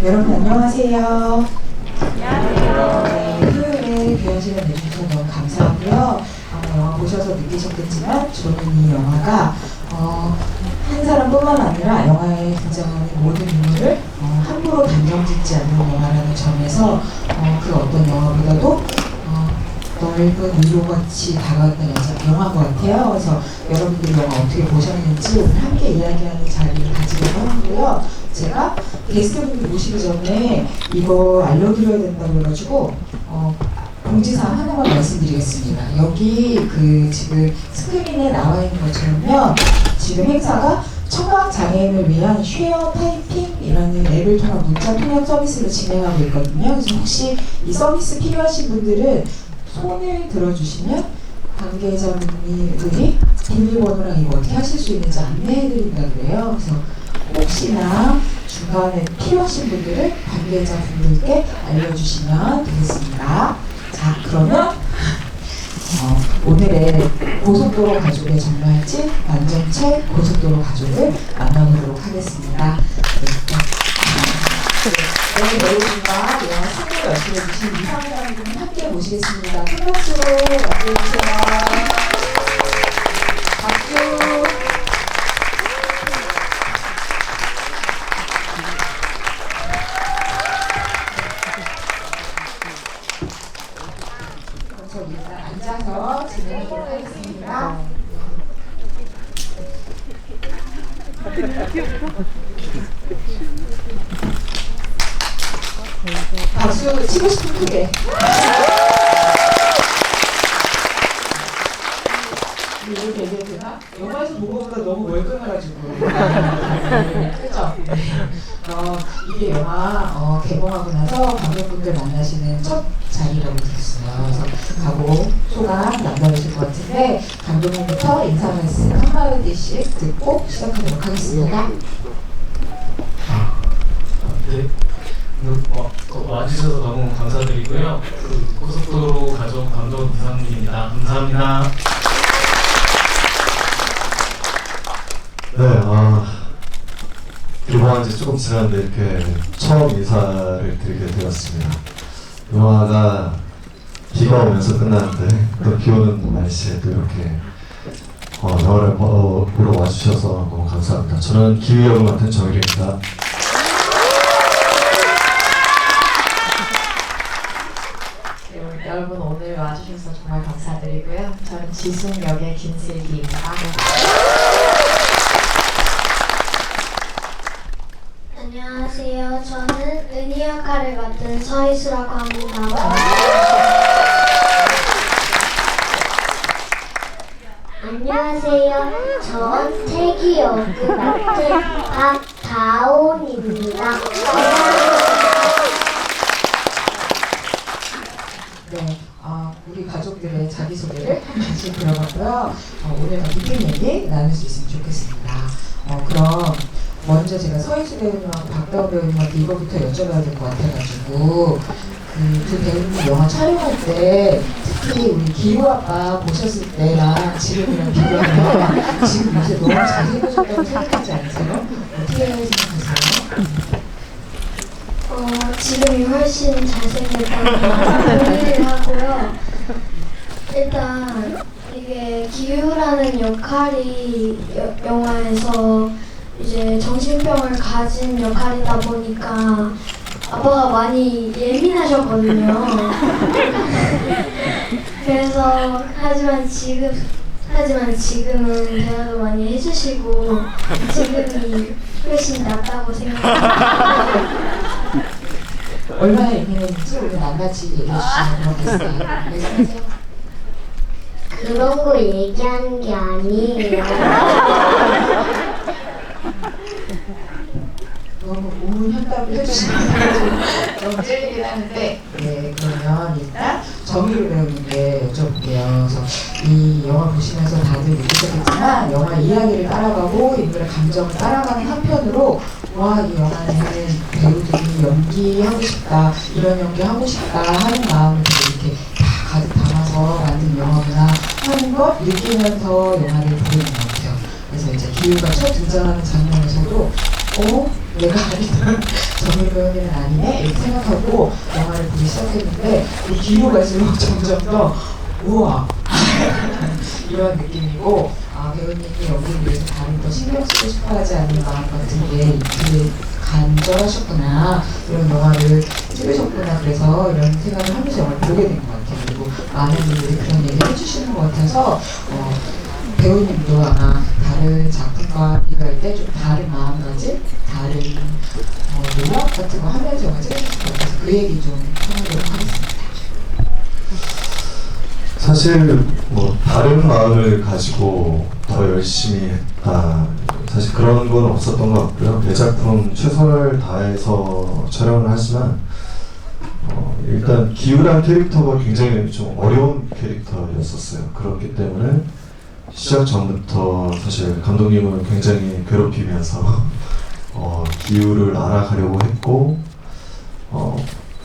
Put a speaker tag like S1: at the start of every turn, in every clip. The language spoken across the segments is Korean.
S1: 여러분 안녕하세요. 네, 토요일에 귀한 시간 내주셔서 너무 감사하고요. 영화 보셔서 느끼셨겠지만 저는 이 영화가 한 사람뿐만 아니라 영화에 등장하는 모든 인물을 함부로 단정짓지 않는 영화라는 점에서 그 어떤 영화보다도 넓은 위로같이 다가왔던 영화인 것 같아요. 그래서 여러분들이 영화 어떻게 보셨는지 오늘 함께 이야기하는 자리를 가지려고 하고요. 제가 게스트분들 모시기 전에 이거 알려드려야 된다고 해가지고 공지사항 하나만 말씀드리겠습니다. 여기 지금 스크린에 나와 있는 것처럼요. 지금 행사가 청각장애인을 위한 쉐어 타이핑이라는 앱을 통한 문자 통역 서비스를 진행하고 있거든요. 그래서 혹시 이 서비스 필요하신 분들은 손을 들어주시면 관계자분들이 비밀번호랑 이거 어떻게 하실 수 있는지 안내해드린다 그래요. 그래서 혹시나 중간에 필요하신 분들은 관계자분들께 알려주시면 되겠습니다. 자, 그러면 오늘의 고속도로 가족의 정말집 완전체 고속도로 가족을 만나보도록 하겠습니다. 오늘 여러분과 영화 승리를 연출해주신 이상이라는 분을 함께 모시겠습니다. 큰 박수로 맞이해주세요. 박수. 저 일단 앉아서 진행하도록 하겠습니다. 박수 치고 싶은 크게. 이렇게 얘기해도 되나? 영화에서 본 것보다 너무 멀끔해가지고. 그죠? 이게 영화 개봉하고 나서 관객분들 만나시는 첫 자리라고 들었어요. 그래서 가고 소감 남겨주실 것 같은데 감독님부터 인사 말씀 한마디씩 듣고 시작하도록 하겠습니다.
S2: 네. 와주셔서 너무 감사드리고요. 고속도로 가족 감독 이상민입니다. 감사합니다.
S3: 네, 개봉한 지 조금 지났는데 이렇게 처음 인사를 드리게 되었습니다. 영화가 비가 오면서 끝났는데 또 비 오는 날씨에 또 이렇게 영화를 보러 와주셔서 너무 감사합니다. 저는 기우 역을 맡은 정일입니다.
S4: 여러분 오늘 와주셔서 정말 감사드리고요. 저는 지숙 역의 김슬기입니다.
S5: 안녕하세요. 저는 은희 역할을 맡은 서희수라고 합니다. 안녕하세요. 전 태기 역을 맡은 박다온입니다.
S1: 네, 우리 가족들의 자기소개를 다시 들어봤고요. 오늘 더 깊은 얘기 나눌 수 있으면 좋겠습니다. 그럼 먼저 제가 서희수 배우님하고 박다운 배우님한테 이거부터 여쭤봐야 될 것 같아가지고 두 배우님 영화 촬영할 때 특히 우리 기우 아빠 보셨을 때랑 지금이랑 비교하면 지금 요새 너무 잘생겨졌다고 생각하지 않으세요? 어떻게 생각하세요?
S5: 지금이 훨씬 잘생겼다고 생각을 하고요. 일단 이게 기우라는 역할이 영화에서 이제 정신병을 가진 역할이다 보니까 아빠가 많이 예민하셨거든요. 그래서 하지만 지금은 대화도 많이 해주시고 지금이 훨씬 낫다고 생각합니다.
S1: 얼마나 예민했는지 우리 낱낱이 얘기해주시면 고맙겠어요. 말씀하세요.
S5: 그런 거 얘기하는 게 아니에요.
S1: 너무 우문 현답을 해주시면 너무 찔리긴 하는데, 네, 그러면 일단 정유리 배우님께 여쭤볼게요. 그래서 이 영화 보시면서 다들 느끼셨겠지만 영화 이야기를 따라가고 인물의 감정을 따라가는 한편으로 와, 이 영화는 배우들이 연기하고 싶다, 이런 연기 하고 싶다 하는 마음을 이렇게 다 가득 담아서 걸 느끼면서 영화를 보게 된 것 같아요. 그래서 이제 기우가 첫 등장하는 장면에서도 내가 알던 정일 배우님은 아니네 이렇게 생각하고 영화를 보기 시작했는데 이 뒤로 갈수록 점점 더 우와 이런 느낌이고 배우님이 여기를 위해서 다른 더 신경 쓰고 싶어하지 않는 마음 같은 게 되게 간절하셨구나 이런 영화를 찍으셨구나 그래서 이런 생각을 하면서 영화를 보게 된 것 같아요. 그리고 많은 분들이 그런 얘기를 해주시는 것 같아서 배우님도 아마 다른 작품과 비교할 때 좀 다른 마음가짐, 다른 노력 같은 거 하면서 영화 찍으셨을 것 같아서 그 얘기 좀 해보도록 하겠습니다.
S3: 사실 뭐 다른 마음을 가지고 더 열심히 했다. 사실 그런 건 없었던 것 같고요. 내 작품 최선을 다해서 촬영을 하지만 일단 기우란 캐릭터가 굉장히 좀 어려운 캐릭터였었어요. 그렇기 때문에 시작 전부터 사실 감독님은 굉장히 괴롭히면서 기우를 알아가려고 했고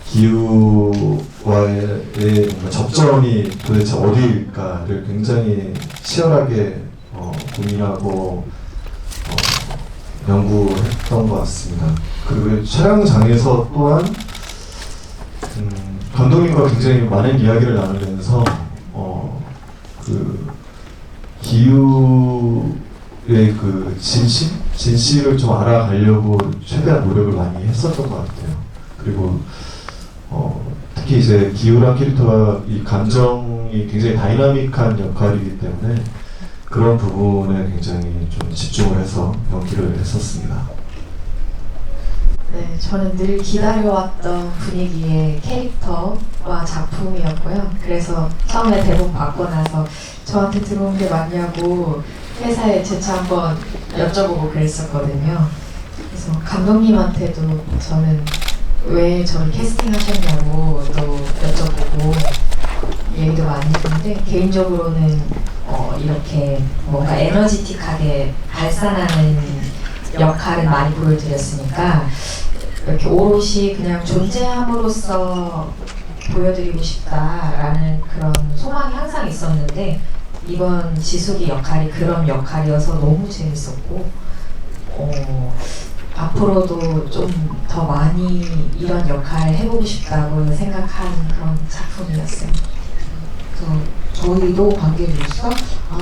S3: 기우와의 뭔가 접점이 도대체 어디일까를 굉장히 치열하게 고민하고 연구했던 것 같습니다. 그리고 촬영장에서 또한 감독님과 굉장히 많은 이야기를 나누면서 그 기우의 그 진실을 좀 알아가려고 최대한 노력을 많이 했었던 것 같아요. 그리고 특히 이제 기우란 캐릭터가 이 감정이 굉장히 다이나믹한 역할이기 때문에 그런 부분에 굉장히 좀 집중을 해서 연기를 했었습니다.
S4: 네, 저는 늘 기다려왔던 분위기의 캐릭터와 작품이었고요. 그래서 처음에 대본 받고 나서 저한테 들어온 게 맞냐고 회사에 재차 한번 여쭤보고 그랬었거든요. 그래서 감독님한테도 저는 왜 저를 캐스팅하셨냐고 또 여쭤보고 얘기도 많이 했는데 개인적으로는 이렇게 뭔가 에너지틱하게 발산하는 역할은 많이 보여드렸으니까 이렇게 오롯이 그냥 존재함으로써 보여드리고 싶다라는 그런 소망이 항상 있었는데 이번 지숙이 역할이 그런 역할이어서 너무 재밌었고 앞으로도 좀 더 많이 이런 역할을 해보고 싶다고 생각한 그런 작품이었어요.
S1: 그래서 저희도 관계로서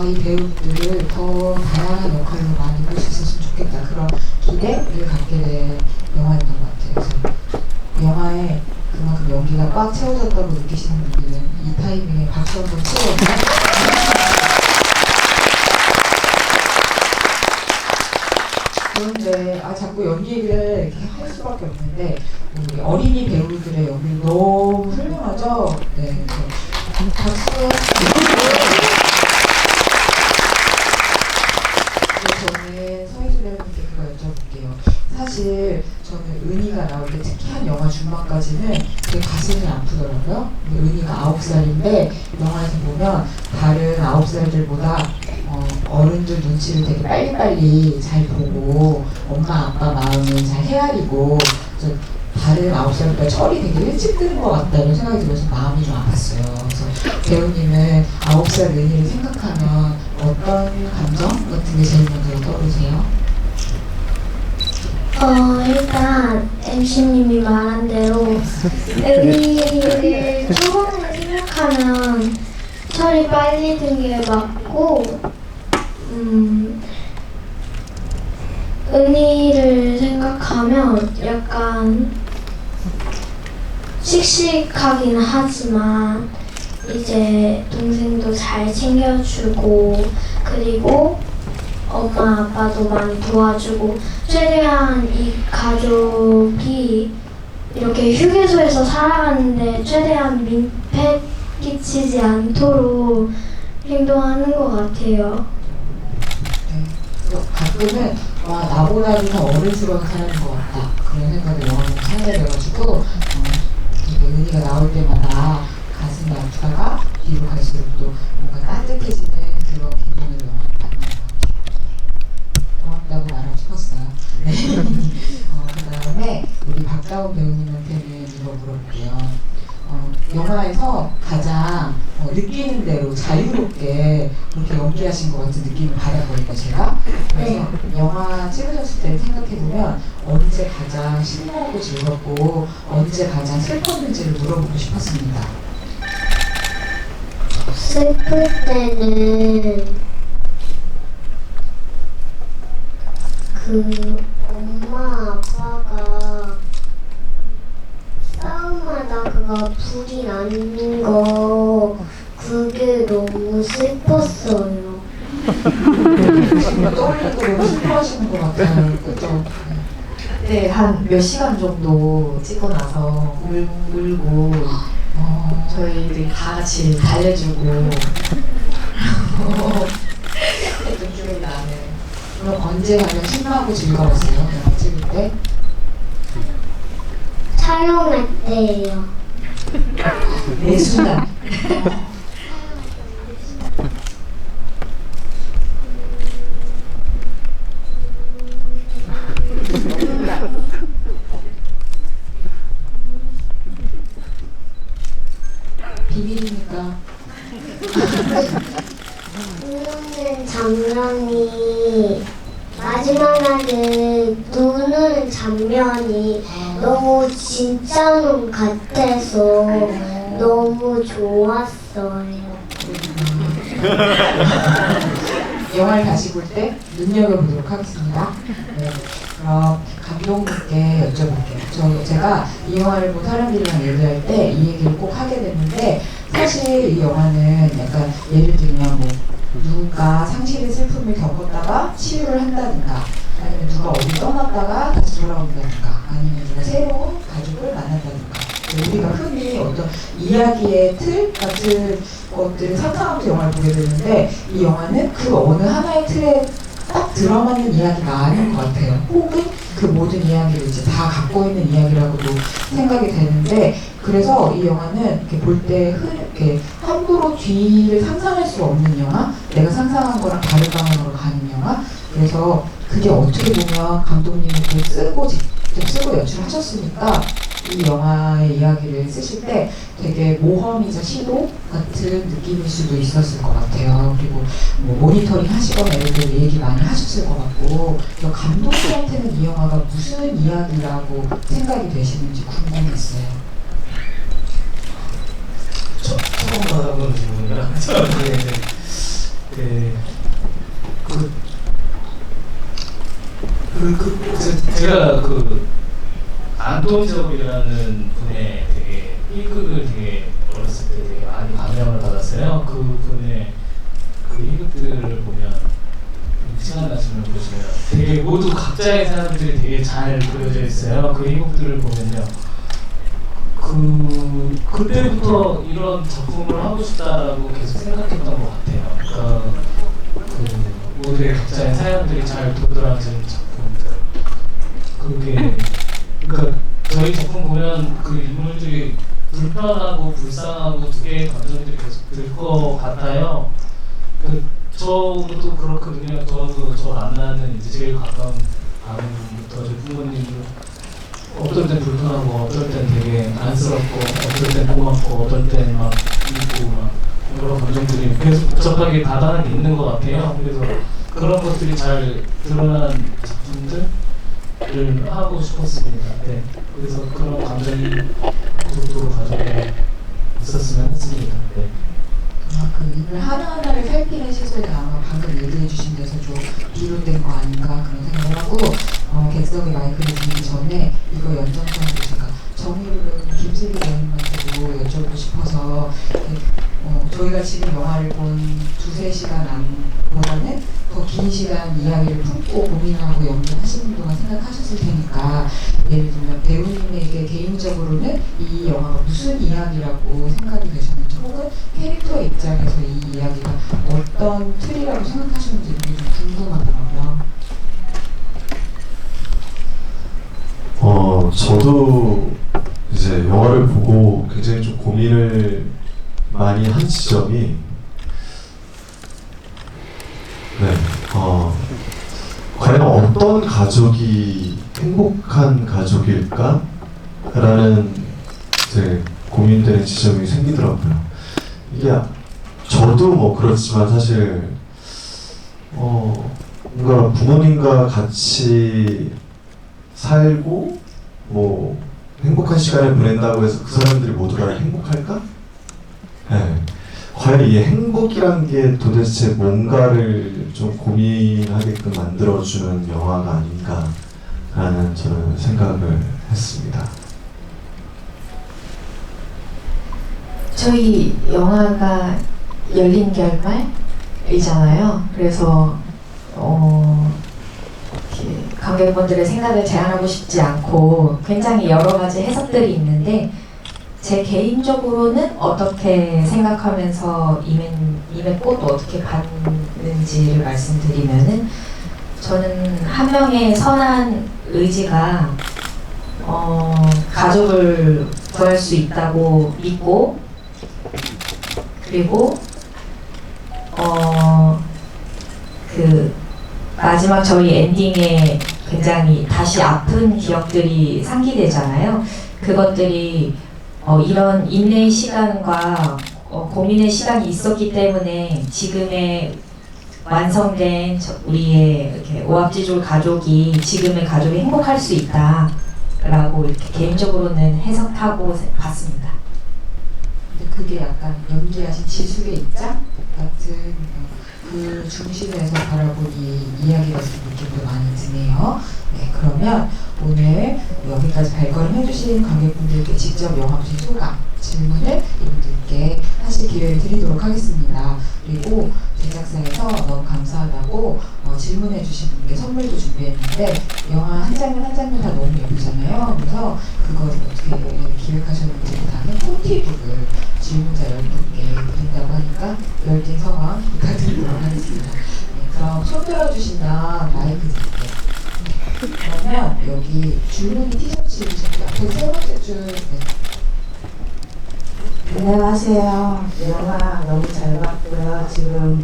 S1: 이 배우들을 더 다양한 역할로 많이 볼 수 있었으면 좋겠다 그런 기대를 갖게 된 영화였던 것 같아요. 그래서 영화에 그만큼 연기가 꽉 채워졌다고 느끼시는 분들은 이 타이밍에 박수 한번 치워주세요. 그런데 자꾸 연기 얘기를 이렇게 할 수밖에 없는데 우리 어린이 배우들의 연기 너무 훌륭하죠? 네, 박수. 저는 서희주 배우님께 그거 여쭤볼게요. 사실 저는 은희가 나올 때 특히 한 영화 중반까지는 되게 가슴이 아프더라고요. 은희가 9살인데 영화에서 보면 다른 9살들보다 어른들 눈치를 되게 빨리빨리 잘 보고 엄마 아빠 마음을 잘 헤아리고 다른 9살보다 철이 되게 일찍 드는 것 같다는 생각이 들어서 마음이 좀 아팠어요. 그래서 배우님은 9살 은희를 생각하면 어떤 감정 같은 게 제일 먼저 떠오르세요?
S5: 일단 MC님이 말한 대로 은희를 초반에 생각하면 철이 빨리 든 게 맞고 은희를 생각하면 약간 씩씩하긴 하지만 이제 동생도 잘 챙겨주고 그리고 엄마 아빠도 많이 도와주고 최대한 이 가족이 이렇게 휴게소에서 살아가는데 최대한 민폐 끼치지 않도록 행동하는 것 같아요.
S1: 가끔은 나보다도 더 어른스러운 사람인 것 같다 그런 생각을 영화를 하게 돼가지고 은희가 나올 때마다 가슴이 아프다가 뒤로 갈수록 또 뭔가 따뜻해지는 그런 기분을 영화를 받는 것 같아요. 고맙다고 말하고 싶었어요. 네. 그 다음에 우리 박다운 배우님한테는 이거 물어볼게요. 영화에서 가장 느끼는 하시는 대로 자유롭게 그렇게 연기하신 것 같은 느낌을 받았거든요, 제가. 그래서 영화 찍으셨을 때 생각해보면 언제 가장 신나고 즐겁고 언제 가장 슬펐는지를 물어보고 싶었습니다.
S5: 슬플 때는 엄마 아빠가 싸움하다 그거 불이 나는 거 그게 너무 슬펐어요.
S1: 떠올리고 너무 슬퍼하시는 것 같아요. 그죠?
S4: 네, 한 몇 시간 정도 찍고 나서 울고 저희들이 다 같이 달래주고 했던 기억이 나네요.
S1: 그럼 언제 가장 신나고 즐거웠어요? 영화 찍을 때?
S5: 촬영할 때예요.
S1: 매 순간. 비밀이니까.
S5: 우는 장면이 마지막 날은 눈 오는 장면이 너무 진짜 눈 같아서 너무 좋았어요.
S1: 영화를 다시 볼 때 눈여겨보도록 하겠습니다. 네, 그럼 감독님께 여쭤볼게요. 제가 이 영화를 본 사람들이랑 얘기할 때 이 얘기를 꼭 하게 됐는데 사실 이 영화는 약간 예를 들면 뭐 누군가 상실의 슬픔을 겪었다가 치유를 한다든가 아니면 누가 어디 떠났다가 다시 돌아온다든가 아니면 누가 새로운 가족을 만난다든가 우리가 흔히 어떤 이야기의 틀 같은 것들을 상상하면서 영화를 보게 되는데 이 영화는 그 어느 하나의 틀에 딱 들어맞는 이야기가 아닌 것 같아요. 혹은 그 모든 이야기를 이제 다 갖고 있는 이야기라고도 생각이 되는데 그래서 이 영화는 이렇게 볼 때 이렇게 함부로 뒤를 상상할 수 없는 영화, 내가 상상한 거랑 다른 방향으로 가는 영화. 그래서 그게 어떻게 보면 감독님이 직접 쓰고 연출하셨으니까 이 영화의 이야기를 쓰실 때 되게 모험이자 시도 같은 느낌일 수도 있었을 것 같아요. 그리고 뭐 모니터링 하시거나 이럴 때 얘기 많이 하셨을 것 같고 감독님한테는 이 영화가 무슨 이야기라고 생각이 되시는지 궁금했어요.
S2: 처음 받아보는 질문이라 제가 안토니 작업이라는 분의 되게 희극을 되게 어렸을 때 되게 많이 감명을 받았어요. 그 분의 그 희극들을 보면 시간 나시면 보시면 되게 모두 각자의 사람들이 되게 잘 그려져 있어요. 그 희극들을 보면요. 그때부터 이런 작품을 하고 싶다라고 계속 생각했던 것 같아요. 그러니까 모두의 각자의 사연들이 잘 도드라지는 작품들. 그러니까 저희 작품 보면 그 인물들이 불편하고 불쌍하고 두 개의 감정들이 계속 들 것 같아요. 저도 그렇거든요. 저도 저 만나는 이제 제일 가까운 아버님부터 제 부모님도 어떨 땐 불편하고 어떨 땐 되게 안쓰럽고 어떨 땐 고맙고 어떨 땐 막 있고 막 여러 감정들이 계속 복잡하게 다단하게 있는 것 같아요. 그래서 그런 것들이 잘 드러난 작품들을 하고 싶었습니다. 네. 그래서 그런 감정이 고속도로 가족에 있었으면 했습니다. 네.
S1: 그 인물 하나하나를 살피는 시선이 아마 방금 얘기해 주신 데서 좀 비롯된 거 아닌가 그런 생각을 하고 객석에 마이크를 드리기 전에 이거 연장선으로 제가 정의로는 김슬기 배우님한테도 여쭤보고 싶어서 저희가 지금 영화를 본 2-3시간 보다는 더 긴 시간 이야기를 품고 고민하고 연기하시는 동안 생각하셨을 테니까 예를 들면 배우님에게 개인적으로는 이 영화가 무슨 이야기라고 생각이 되셨는지 혹은 캐릭터의 입장에서 이 이야기가 어떤 틀이라고 생각하셨는지 좀 궁금하더라고요.
S3: 저도 이제 영화를 보고 굉장히 좀 고민을 많이 한 지점이 과연 어떤 가족이 행복한 가족일까? 라는 이제 고민되는 지점이 생기더라고요. 이게 저도 뭐 그렇지만 사실 뭔가 부모님과 같이 살고 뭐 행복한 시간을 보낸다고 해서 그 사람들이 모두가 행복할까? 네. 과연 이 행복이란 게 도대체 뭔가를 좀 고민하게끔 만들어주는 영화가 아닌가라는 저는 생각을 했습니다.
S4: 저희 영화가 열린 결말이잖아요. 그래서 이렇게 관객분들의 생각을 제한하고 싶지 않고 굉장히 여러 가지 해석들이 있는데 제 개인적으로는 어떻게 생각하면서 임했고 또 어떻게 봤는지를 말씀드리면은 저는 한 명의 선한 의지가 가족을 구할 수 있다고 믿고 그리고 그 마지막 저희 엔딩에 굉장히 다시 아픈 기억들이 상기되잖아요. 그것들이 이런 인내의 시간과 고민의 시간이 있었기 때문에 지금의 완성된 우리의 이렇게 오합지졸 가족이 지금의 가족이 행복할 수 있다라고 이렇게 개인적으로는 해석하고 봤습니다.
S1: 근데 그게 약간 연기하신 지숙의 입장 같은 그 중심에서 바라보니 이야기 같은 느낌도 많이 드네요. 네, 그러면 오늘 여기까지 발걸음 해주신 관객분들께 직접 영화 보신 소감, 질문을 이분들께 하실 기회를 드리도록 하겠습니다. 그리고 제작사에서 너무 감사하다고 질문해 주신 분께 선물도 준비했는데 영화 한 장면 한 장면 다 너무 예쁘잖아요. 그래서 그거를 어떻게 기획하셨는지보다는 콘티북을 질문자 10분께 드린다고 하니까 열띤 성황 부탁드리도록 하겠습니다. 네, 그럼 손 들어주시면 마이크 드릴게요. 그러면 여기 줄무늬 티셔츠 입으셨고 앞에 세 번째 줄. 네.
S6: 안녕하세요. 영화 너무 잘 봤고요. 지금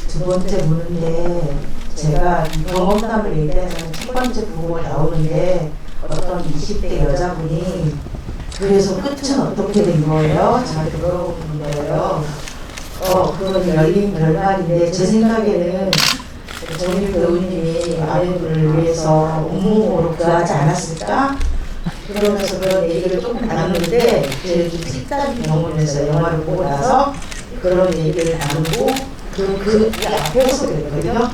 S6: 두 번째 보는데 제가 경험담을 얘기하자면 첫 번째 보고 나오는데 어떤 20대 여자분이 그래서 끝은 어떻게 된 거예요? 저한테 물어보는 거예요. 그건 열린 결말인데 제 생각에는 정일 배우님이 아이들을 위해서 온몸으로 구하지 않았을까? 그러면서 그런 얘기를 조금 나눴는데 제 좀 색다른 경험에서 영화를 보고 나서 그런 얘기를 나누고 그 앞에서 그랬거든요.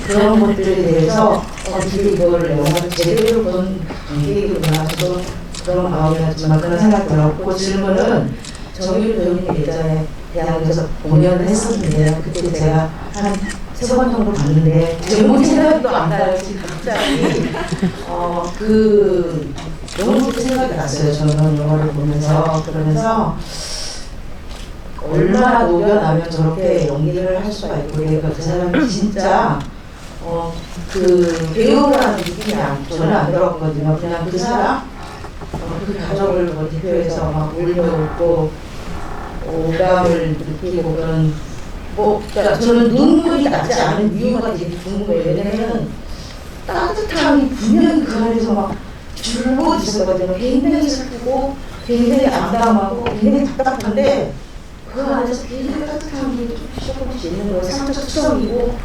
S6: 그런 것들에 대해서 어떻게 이거를 영화를 제대로 본 계획이구나 저도 그런 마음이었지만 그런 생각 들었고 질문은 정일 배우님 예전에 대학에서 공연을 했었는데요. 그때 제가 한 3번 정도 봤는데 제목이 생각도 안 나요. 지금 갑자기 너무 생각이 났어요. 저는 영화를 보면서 그러면서 얼마나 녹여나면 저렇게 연기를 할 수가 있고 그러니까 그 사람이 진짜 그 배우라는 느낌이 저는 안 들었거든요. 그냥 그 사람 그 가족을 대표해서 막 울려웃고 오감을 느끼고 그런 그러니까 저는 눈물이 나지 않은 이유가 되게 궁금해요. 왜냐면 따뜻함이 분명히 그 안에서 막 줄곧 있었거든요. 굉장히 슬프고 굉장히 암담하고 굉장히 답답한데 그 안에서 굉장히 따뜻함이 조금씩 있는 거예요. 상처투성이고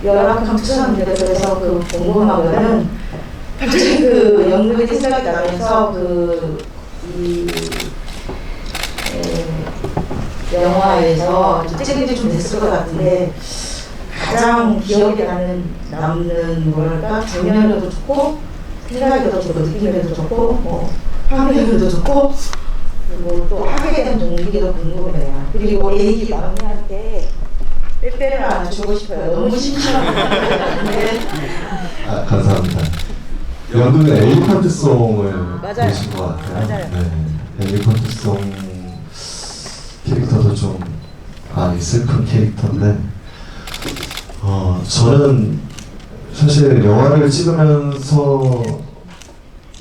S6: 열악한 투성인데 그래서 그 궁금한 거는 갑자기 그 연극이 생각이 나면서 이 영화에서 찍은 지 좀 됐을 것 같은데 가장 기억에 남는 뭐랄까 장면도 좋고 생각에도 좋고 느낌에도 좋고 화면에도 좋고 그리고 또 하게 된 동기도 궁금해요. 그리고 애기 막내한테 빼빼를 하나 주고 싶어요. 너무 심심한데.
S3: 감사합니다. 연극은 엘리펀트송을 보신 것 같아요.
S6: 맞아요.
S3: 네, 엘리펀트송 캐릭터도 좀 많이 슬픈 캐릭터인데 저는 사실 영화를 찍으면서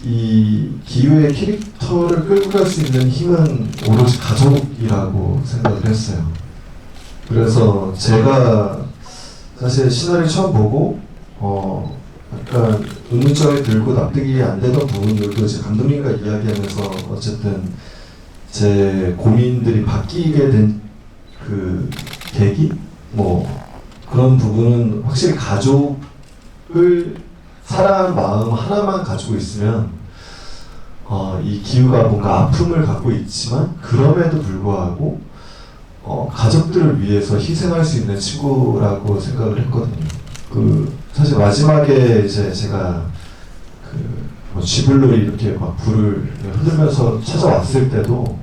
S3: 이 기우의 캐릭터를 끌고 갈 수 있는 힘은 오로지 가족이라고 생각을 했어요. 그래서 제가 사실 시나리오 처음 보고 약간 의문점이 들고 납득이 안 되던 부분들도 이제 감독님과 이야기하면서 어쨌든 제 고민들이 바뀌게 된 그 계기 뭐 그런 부분은 확실히 가족을 사랑하는 마음 하나만 가지고 있으면 이 기우가 뭔가 아픔을 갖고 있지만 그럼에도 불구하고 가족들을 위해서 희생할 수 있는 친구라고 생각을 했거든요. 그 사실 마지막에 이제 제가 뭐 쥐불놀이 이렇게 막 불을 흔들면서 찾아왔을 때도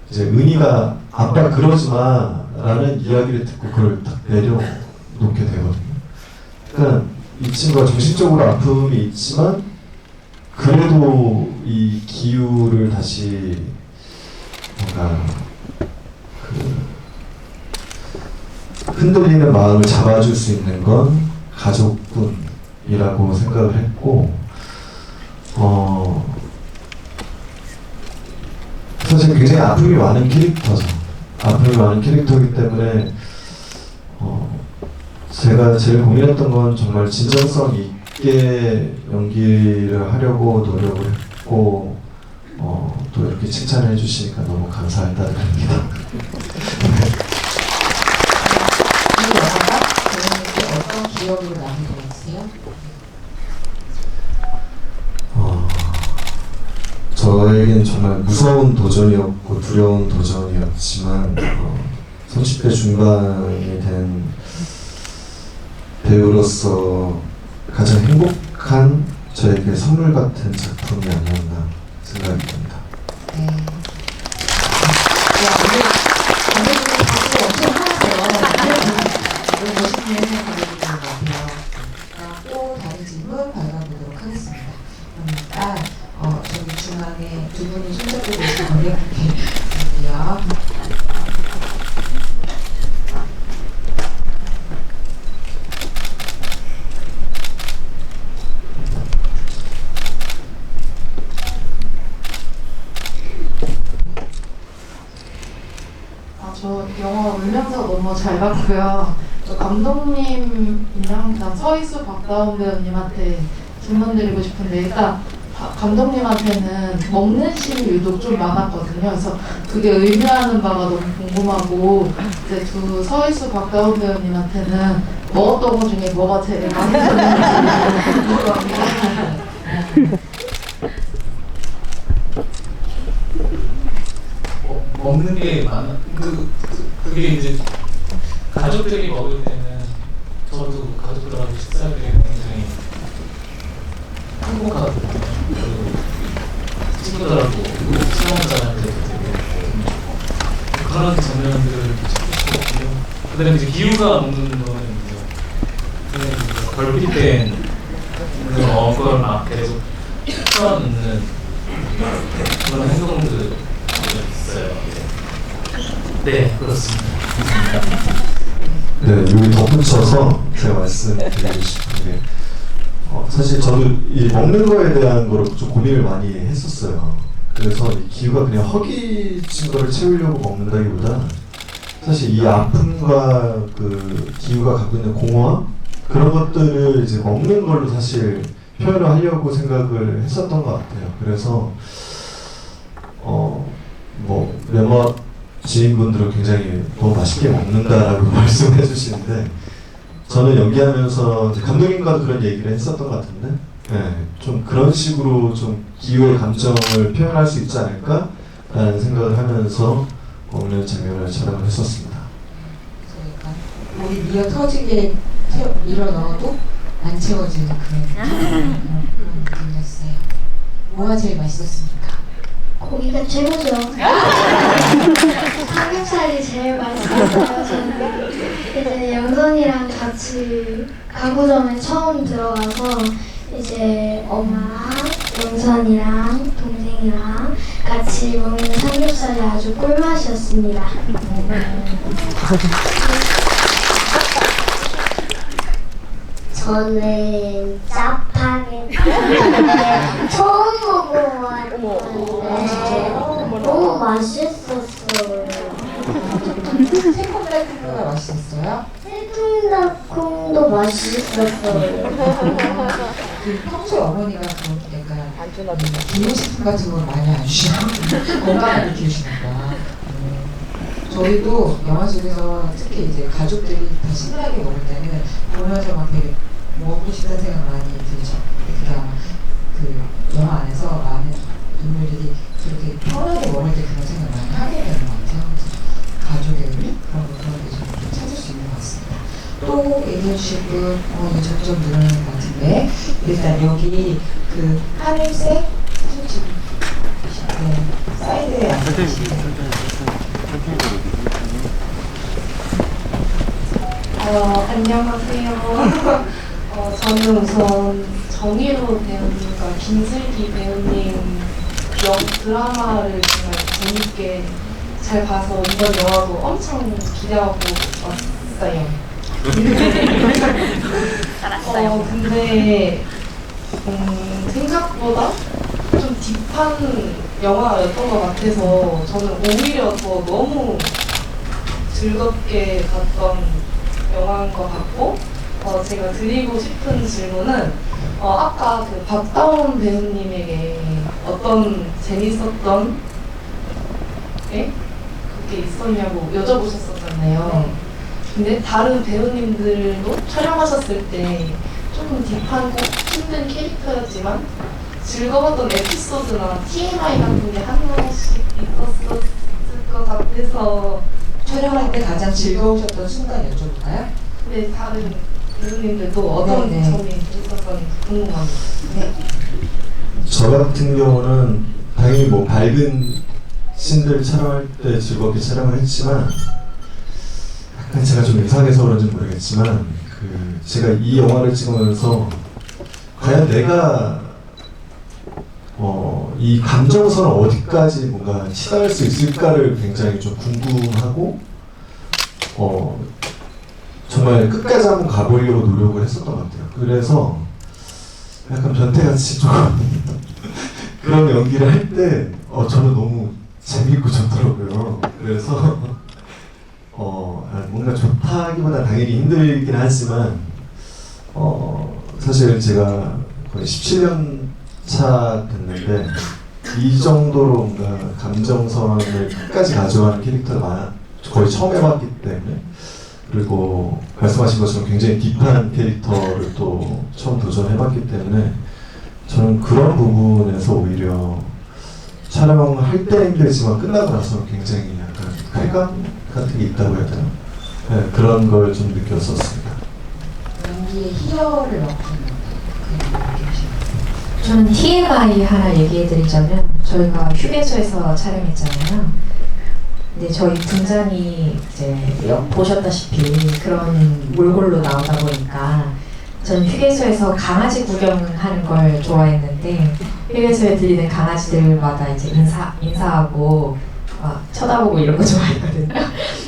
S3: 이제 은희가 아빠 그러지 마라는 이야기를 듣고 그걸 딱 내려놓게 되거든요. 그러니까 이 친구가 정신적으로 아픔이 있지만 그래도 이 기우를 다시 뭔가 흔들리는 마음을 잡아줄 수 있는 건 가족뿐이라고 생각을 했고 사실 굉장히 아픔이 많은 캐릭터죠. 아픔이 많은 캐릭터이기 때문에 제가 제일 고민했던 건 정말 진정성 있게 연기를 하려고 노력을 했고 또 이렇게 칭찬해 주시니까 너무 감사하다는 겁니다.
S1: 이 영화가 저에게 어떤 기억을 남기고 있어요?
S3: 저에겐 정말 무서운 도전이었고 두려운 도전이었지만 30대 중반이 된 배우로서 가장 행복한 저에게 선물 같은 작품이 아니었나 생각이 듭니다.
S1: 네. 감독님이 박수 엄청 하세요. 너무 멋있는 감독님인 것 같아요. 또 다른 질문 받아보도록 하겠습니다. 일단 저기 중앙에 두 분이 손잡고 계신 관객분께요.
S7: 저 영화 울면서 너무 잘 봤고요. 저 감독님이랑 서희수 박다운 배우님한테 질문 드리고 싶은데 일단 감독님한테는 먹는 씬이 유독 좀 많았거든요. 그래서 그게 의미하는 바가 너무 궁금하고 이제 두 서희수 박다운 배우님한테는 먹었던 것 중에 뭐가 제일 많이 들었는지 궁금합니다.
S2: 먹는 게 많아. 그게 이제 가족들이 먹을 때는 저도 가족들하고 식사를 굉장히 행복하거든요. 그리고 친구들하고 술 한잔 할 때도 되게 그런 장면들을 찾고 싶거든요. 그다음에 이제 기우가 먹는 거는 이제 결핍된 그걸 막 계속 풀어놓는 그런 행동들 있어요. 네, 그렇습니다.
S3: 네, 여기 덧붙여서 제가 말씀드리고 싶은 게 사실 저도 이 먹는 거에 대한 거를 좀 고민을 많이 했었어요. 그래서 이 기우가 그냥 허기진 거를 채우려고 먹는다기보다 사실 이 아픔과 그 기우가 갖고 있는 공허함 그런 것들을 이제 먹는 걸로 사실 표현을 하려고 생각을 했었던 것 같아요. 그래서 뭐 몇몇 지인분들은 굉장히 너무 맛있게 먹는다라고 말씀해 주시는데 저는 연기하면서 이제 감독님과도 그런 얘기를 했었던 것 같은데 좀 그런 식으로 좀 기우의 감정을 표현할 수 있지 않을까라는 생각을 하면서 먹는 장면을 촬영을 했었습니다.
S1: 그러니까 우리 미어 터지게 밀어 넣어도 안 채워지는 그런 느낌이었어요. 뭐가 제일 맛있었습니까?
S5: 고기가 최고죠. 삼겹살이 제일 맛있었어요. 저는 이제 영선이랑 같이 가구점에 처음 들어가서 이제 엄마랑 영선이랑 동생이랑 같이 먹는 삼겹살이 아주 꿀맛이었습니다. 저는 짜파게티 처음 먹어봤는데 너무 맛있었어요.
S1: 새콤달콤가 맛있었어요?
S5: 새콤달콤도 맛있었어요.
S1: 평소에 어머니가 그런 약간 기능식품 같은 걸 많이 안 주시나? 건강하게 키우시니까. 저희도 영화 속에서 특히 이제 가족들이 다 신나게 먹을 때는 보면서 막 되게 먹고 싶다는 생각 많이 들죠. 그게 아마 그 영화 안에서 많은 인물들이 그렇게 편하게 먹을 때 그런 생각 많이 하게 되는 것 같아요. 그래서 가족의 의미 그런 게 좀 찾을 수 있는 것 같습니다. 또 얘기해 주실 분, 이제 점점 늘어나는 것 같은데 일단 여기 그 하늘색 사진 네, 사이드에
S8: 안녕하세요. 저는 우선 정희로 배우님과 김슬기 배우님 드라마를 정말 재밌게 잘 봐서 이번 영화도 엄청 기대하고 왔어요. 근데 생각보다 좀 딥한 영화였던 것 같아서 저는 오히려 더 너무 즐겁게 봤던 영화인 것 같고 제가 드리고 싶은 질문은 아까 그 박다운 배우님에게 어떤 재밌었던 그게 있었냐고 여쭤보셨었잖아요. 근데 다른 배우님들도 촬영하셨을 때 조금 딥하고 힘든 캐릭터였지만 즐거웠던 에피소드나 TMI 같은 게 하나씩 있었을 것 같아서
S1: 촬영할 때 가장 즐거우셨던 순간 여쭤볼까요?
S8: 네, 다른 배우님들도 어떤
S1: 네.
S8: 점이 있었던지 궁금합니다.
S1: 네.
S3: 저 같은 경우는 당연히 뭐 밝은 씬들 촬영할 때 즐겁게 촬영을 했지만 약간 제가 좀 이상해서 그런지 모르겠지만 그 제가 이 영화를 찍으면서 과연 내가 이 감정선을 어디까지 뭔가 치달을 수 있을까를 굉장히 좀 궁금하고 정말 끝까지 한번 가보려고 노력을 했었던 것 같아요. 그래서 약간 변태같이 좀 그런 연기를 할 때 저는 너무 재밌고 좋더라고요. 그래서 뭔가 좋다기보다 당연히 힘들긴 하지만 사실 제가 거의 17년 차 됐는데 이 정도로 뭔가 감정선을 끝까지 가져가는 캐릭터를 거의 처음 해봤기 때문에 그리고 말씀하신 것처럼 굉장히 딥한 캐릭터를 또 처음 도전해봤기 때문에 저는 그런 부분에서 오히려 촬영할 때 힘들지만 끝나고 나서 굉장히 약간 쾌감 같은 게 있다고 해야 되나? 네, 그런 걸 좀 느꼈었습니다.
S1: 연기의 희열을 맡기는
S4: 저는 TMI 하나 얘기해드리자면 저희가 휴게소에서 촬영했잖아요. 근데 저희 분장이 이제 보셨다시피 그런 몰골로 나오다 보니까 저는 휴게소에서 강아지 구경하는 걸 좋아했는데 휴게소에 들리는 강아지들마다 이제 인사하고 쳐다보고 이런 거 좋아했거든요.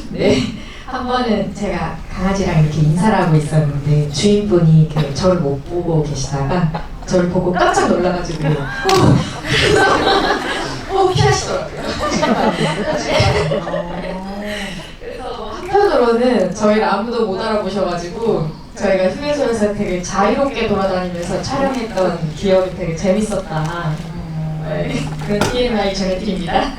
S4: 네. 한 번은 제가 강아지랑 이렇게 인사를 하고 있었는데 주인분이 저를 못 보고 계시다가 저를 보고 깜짝 놀라가지고 피하시더라고요. 그래서 한편으로는 저희를 아무도 못 알아보셔가지고 저희가 휴게소에서 되게 자유롭게 돌아다니면서 촬영했던 기억이 되게 재밌었다. 네, 그런 TMI 전해드립니다.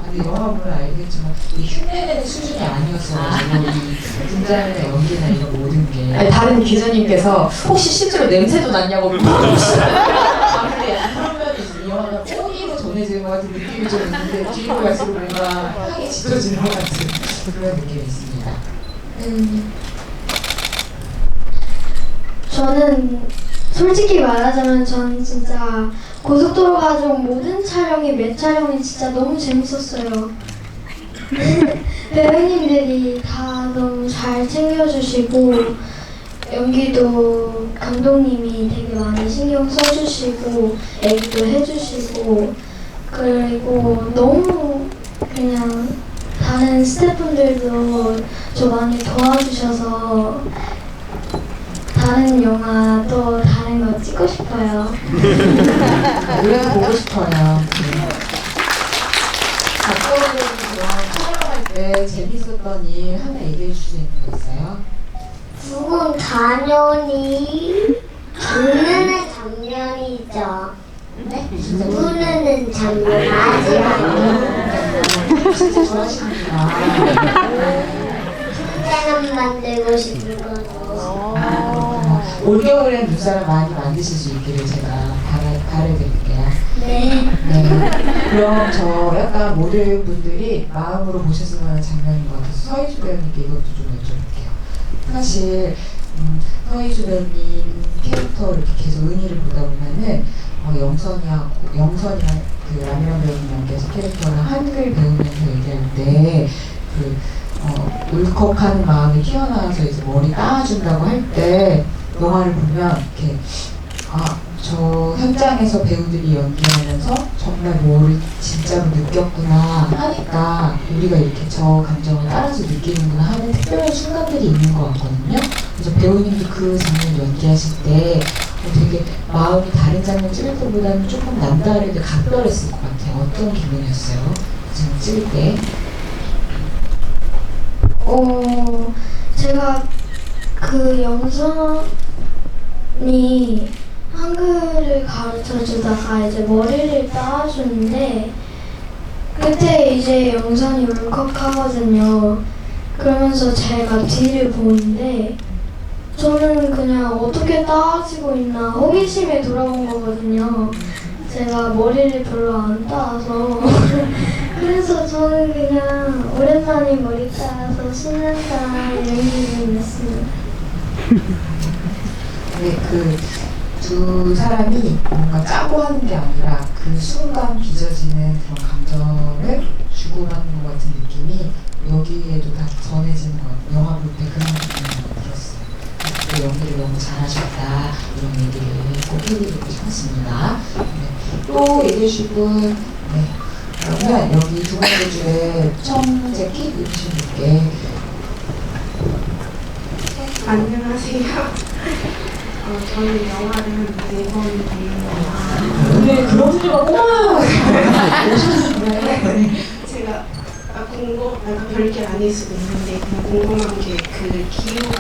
S1: 근데 영화 보면 알겠지만 이 흉내내는 수준이 아니었어가지고 이 분장이나 연기나 이런 모든 게
S4: 아니, 다른 기자님께서 혹시 실제로 냄새도 났냐고 물어보시더라고요.
S1: 근데 그러면 이 영화가 꼬리로 전해지는 것 같은 느낌이 좀 있는데 뒤로 갈수록 뭔가 향이 짙어지는 것 같은 그런 느낌이 있습니다.
S5: 저는 솔직히 말하자면 전 진짜 고속도로 가족 모든 촬영이 매 촬영이 진짜 너무 재밌었어요. 배우님들이 다 너무 잘 챙겨주시고 연기도 감독님이 되게 많이 신경 써주시고 얘기도 해주시고 그리고 너무 그냥 다른 스태프분들도 저 많이 도와주셔서 다른 영화 또 다른 거 찍고 싶어요.
S1: 노래도 보고 싶어요. 앞으로 촬영할 때 재밌었던 일 하나 얘기해 주실 수 있는 거 있어요?
S5: 부분 당연히 부르는 장면이죠. 네? 부르는 장면 마지막에
S1: 진짜 좋아하시는구나.
S5: 사람 만들고 싶은 거죠.
S1: 올겨울엔 눈사람 많이 만드실 수 있기를 제가 바라드릴게요.
S5: 네.
S1: 네. 그럼 저 약간 모든 분들이 마음으로 보셨으면 하는 장면인 것 같아서 서희주 배우님께 이것도 좀 여쭤볼게요. 사실 서희주 배우님 캐릭터 이렇게 계속 은희를 보다 보면은 영선이랑 그 라미란 배우님께서 캐릭터랑 한글 배우면서 얘기할 때 울컥하는 마음이 튀어나와서 이제 머리 따아준다고 할 때 영화를 보면 이렇게 저 현장에서 배우들이 연기하면서 정말 뭘 진짜로 느꼈구나 하니까 우리가 이렇게 저 감정을 따라서 느끼는구나 하는 특별한 순간들이 있는 것 같거든요. 그래서 배우님도 그 장면 연기하실 때 되게 마음이 다른 장면 찍을 때보다는 조금 남다르게 각별했을 것 같아요. 어떤 기분이었어요? 그 장면 찍을 때?
S5: 제가 그 영선이 한글을 가르쳐 주다가 이제 머리를 따주는데 그때 이제 영선이 울컥하거든요. 그러면서 제가 뒤를 보는데 저는 그냥 어떻게 따지고 있나 호기심에 돌아온 거거든요. 제가 머리를 별로 안 따서 그래서 저는 그냥 오랜만에 머리 따서 신난다 이런 기분이었습니다.
S1: 근데 그 두 사람이 뭔가 짜고 하는 게 아니라 그 순간 빚어지는 그런 감정을 주고받는 것 같은 느낌이 여기에도 다 전해지는 것 같아요. 영화 볼 때 그런 느낌이 들었어요. 그 연기를 너무 잘하셨다 이런 얘기를 꼭 해드리고 싶었습니다. 네. 또 얘기해 주실 분, 네. 그러면 여기 두 번째 줄에 청재 킥 입으신 분께
S9: 안녕하세요. 저는 영화를 4번 봤는데요.
S1: 네, 그런 분들과 꼬마 오셨는데
S9: 제가 별게 아닐 수도 있는데 그냥 궁금한 게 그 기우가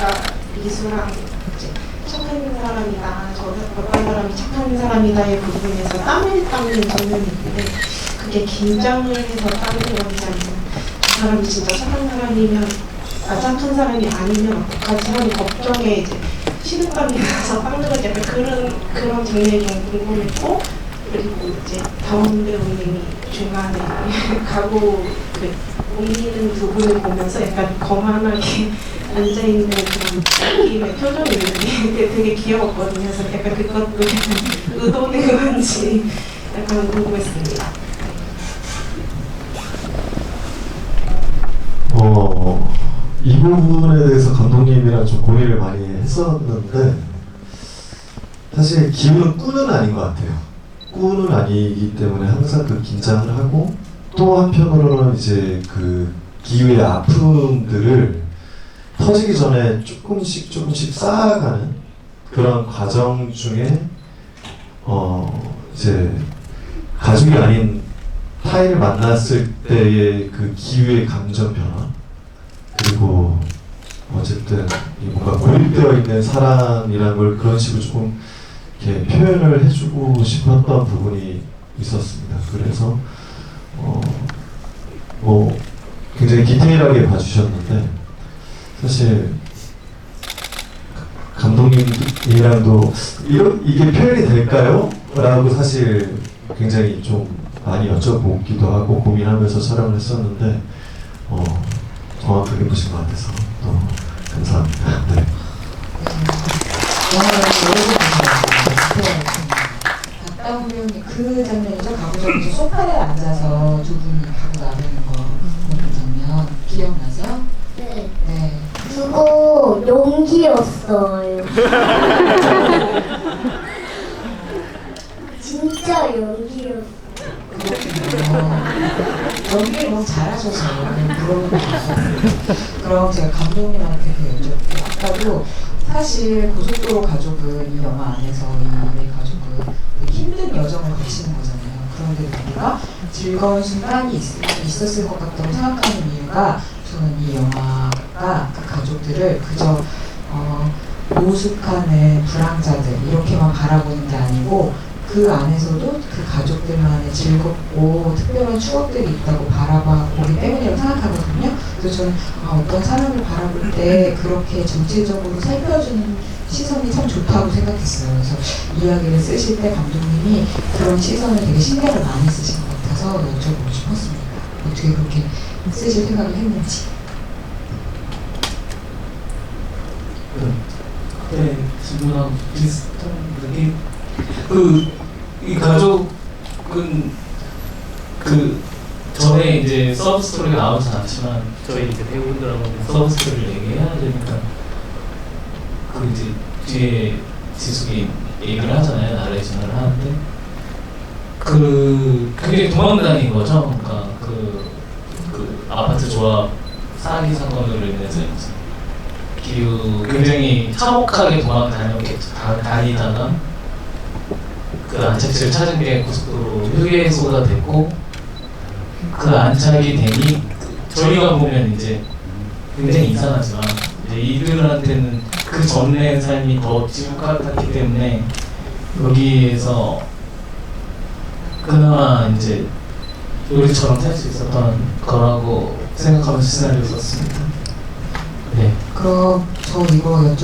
S9: 미수랑 이제 착한 사람이다, 어떤 사람이 착한 사람이다의 부분에서 땀을 닦는 장면이 있는데 그게 긴장을 해서 닦는 건지 아니면 그 사람이 진짜 착한 사람이면 착한 사람이 아니면 그 사람이 걱정에 이제 식은땀이 나서 닦는 건지 약간 그런 장면이 좀 궁금했고 그리고 이제 다운 배우님이 중간에 가구 옮기는 부분을 보면서 약간 거만하게 앉아있는 그런 느낌의 표정이 있는데 되게 귀여웠거든요. 그래서 약간 그것도 의도된 건지 약간 궁금했습니다.
S3: 이 부분에 대해서 감독님이랑 좀 고민을 많이 했었는데 사실 기우는 꾸는 아닌 것 같아요. 꾸는 아니기 때문에 항상 그 긴장을 하고 또 한편으로는 이제 그 기우의 아픔들을 터지기 전에 조금씩 쌓아가는 그런 과정 중에 이제 가족이 아닌 타인을 만났을 때의 그 기우의 감정 변화 그리고 어쨌든 뭔가 고립되어 있는 사랑이라는 걸 그런 식으로 조금 이렇게 표현을 해주고 싶었던 부분이 있었습니다. 그래서 뭐 굉장히 디테일하게 봐주셨는데 사실 감독님이랑도 이게 표현이 될까요? 라고 사실 굉장히 좀 많이 여쭤보기도 하고 고민하면서 촬영을 했었는데 정확하게 보신 것 같아서 너무 감사합니다. 네.
S1: 영화를 보여주셨어요. 박다운 배우님 그 장면이죠. 가구점에서 소파에 앉아서 두 분이 가구 나르는 거 보는 장면 기억나죠?
S5: 네.
S1: 네.
S5: 그거 연기였어요. 진짜 연기였어요.
S1: 연기를 너무 잘하셔서 그럼 제가 감독님한테 여쭤볼게요. 아까도 사실 고속도로 가족은 이 영화 안에서 이 가족은 되게 힘든 여정을 거치는 거잖아요. 그런데 우리가 즐거운 순간이 있었을 것 같다고 생각하는 이유가 저는 이 영화가 그 가족들을 그저 노숙하는 불황자들 이렇게만 바라보는 게 아니고 그 안에서도 그 가족들만의 즐겁고 특별한 추억들이 있다고 바라보기 때문이라고 생각하거든요. 그래서 저는 어떤 사람을 바라볼 때 그렇게 전체적으로 살펴주는 시선이 참 좋다고 생각했어요. 그래서 이야기를 쓰실 때 감독님이 그런 시선을 되게 신경을 많이 쓰신 것 같아서 여쭤보고 싶었습니다. 어떻게 그렇게 쓰실 생각을 했는지.
S2: 그때 질문하고 비슷한 느낌. 이 가족은 전에 이제 서브 스토리가 나오진 않지만 저희 이제 배우분들하고 서브 스토리를 얘기해야 되니까 이제 뒤에 지숙이 얘기를 하잖아요. 나레이션을 하는데 굉장히 도망다닌 거죠. 그러니까 그 아파트 조합 사기 사건으로 인해서 굉장히 참혹하게 다니다가 그 안착지를 찾은 게 고속도로 휴게소가 됐고 그 안착이 되니 저희가 보면 이제 굉장히 이상하지만 이제 이들한테는 그 전의 삶이 더 지옥 같았기 때문에 여기에서 그나마 이제 우리처럼 살 수 있었던 거라고 생각하면서 시나리오 썼습니다. 네.
S1: 그럼 저 이거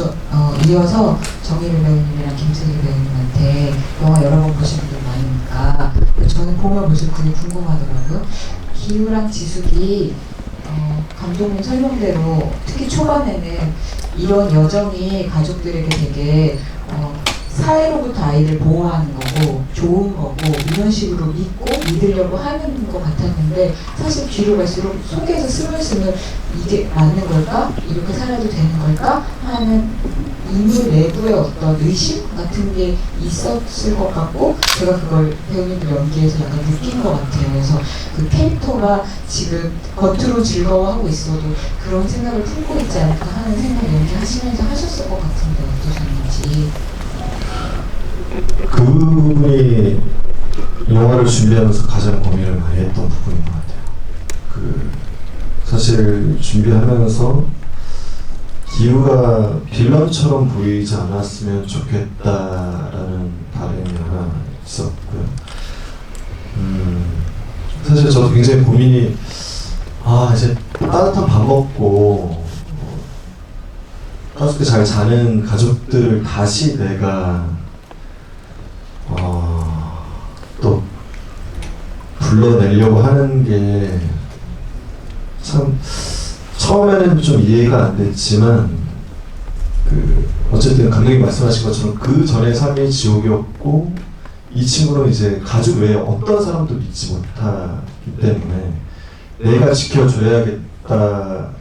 S1: 이어서 정희를 배우님이랑 김승희 배우님한테 영화 여러 번 보신 분들 많으니까 저는 보면 볼수록 그게 궁금하더라고요. 기우랑 지숙이 감독님 설명대로 특히 초반에는 이런 여정이 가족들에게 되게 사회로부터 아이를 보호하는 거고 좋은 거고 이런 식으로 믿으려고 하는 것 같았는데 사실 뒤로 갈수록 속에서 스물스물 이게 맞는 걸까? 이렇게 살아도 되는 걸까? 하는 인물 내부의 어떤 의심 같은 게 있었을 것 같고 제가 그걸 배우님들 연기에서 약간 느낀 것 같아요. 그래서 그 캐릭터가 지금 겉으로 즐거워하고 있어도 그런 생각을 품고 있지 않을까 하는 생각 연기하시면서 하셨을 것 같은데 어떠셨는지.
S3: 그 부분이 영화를 준비하면서 가장 고민을 많이 했던 부분인 것 같아요. 사실 준비하면서 기우가 빌런처럼 보이지 않았으면 좋겠다라는 바람이 하나 있었고요. 사실 저도 굉장히 고민이 이제 따뜻한 밥 먹고 따뜻하게 잘 자는 가족들을 다시 내가 또 불러내려고 하는 게 참 처음에는 좀 이해가 안 됐지만 어쨌든 감독님 말씀하신 것처럼 그 전의 삶이 지옥이었고 이 친구는 이제 가족 외에 어떤 사람도 믿지 못하기 때문에 내가 지켜줘야겠다라는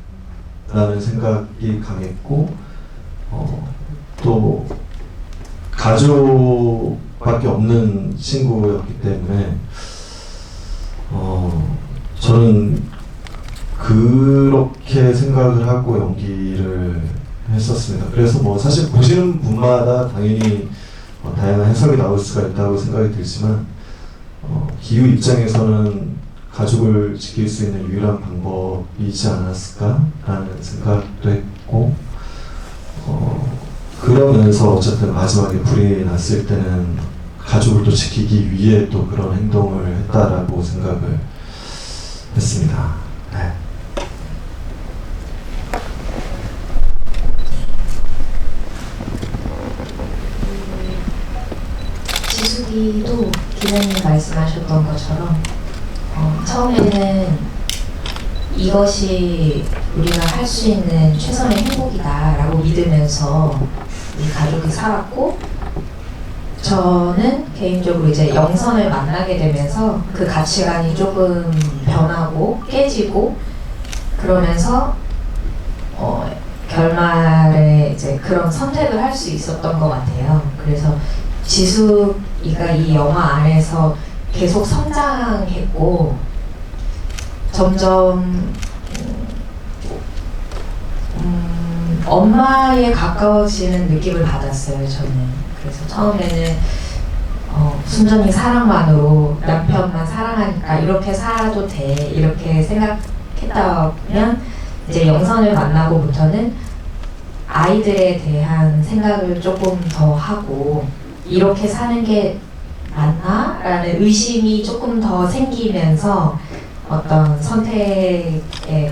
S3: 생각이 강했고 또 가족밖에 없는 친구였기 때문에 저는 그렇게 생각을 하고 연기를 했었습니다. 그래서 뭐 사실 보시는 분마다 당연히 다양한 해석이 나올 수가 있다고 생각이 들지만 기우 입장에서는 가족을 지킬 수 있는 유일한 방법이지 않았을까라는 생각도 했고 그러면서 어쨌든 마지막에 불이 났을 때는 가족을 또 지키기 위해 또 그런 행동을 했다라고 생각을 했습니다. 네.
S4: 지숙이도 기자님 말씀하셨던 것처럼 처음에는 이것이 우리가 할 수 있는 최선의 행복이다라고 믿으면서 이 가족이 살았고 저는 개인적으로 이제 영선을 만나게 되면서 그 가치관이 조금 변하고 깨지고 그러면서 결말에 이제 그런 선택을 할 수 있었던 것 같아요. 그래서 지숙이가 이 영화 안에서 계속 성장했고 점점 엄마에 가까워지는 느낌을 받았어요. 저는. 그래서 처음에는 순전히 사랑만으로 남편만 사랑하니까 이렇게 살아도 돼 이렇게 생각했다면 이제 영선을 만나고부터는 아이들에 대한 생각을 조금 더 하고 이렇게 사는 게 않나라는 의심이 조금 더 생기면서 어떤 선택의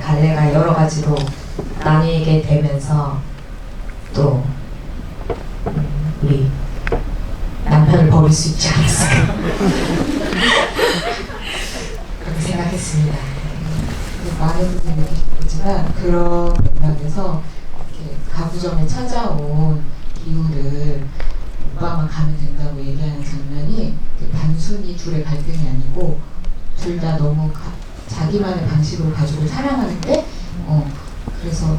S4: 갈래가 여러 가지로 나뉘게 되면서 또 우리 남편을 버릴 수 있지 않았을까 그렇게 생각했습니다. 많은 분들이 느끼셨겠지만 그런 맥락에서 이렇게 가구점에 찾아온 기우를 오빠만 가면 된다고 얘기하는 장면이 단순히 둘의 갈등이 아니고 둘 다 너무 자기만의 방식으로 가족을 사랑하는데 그래서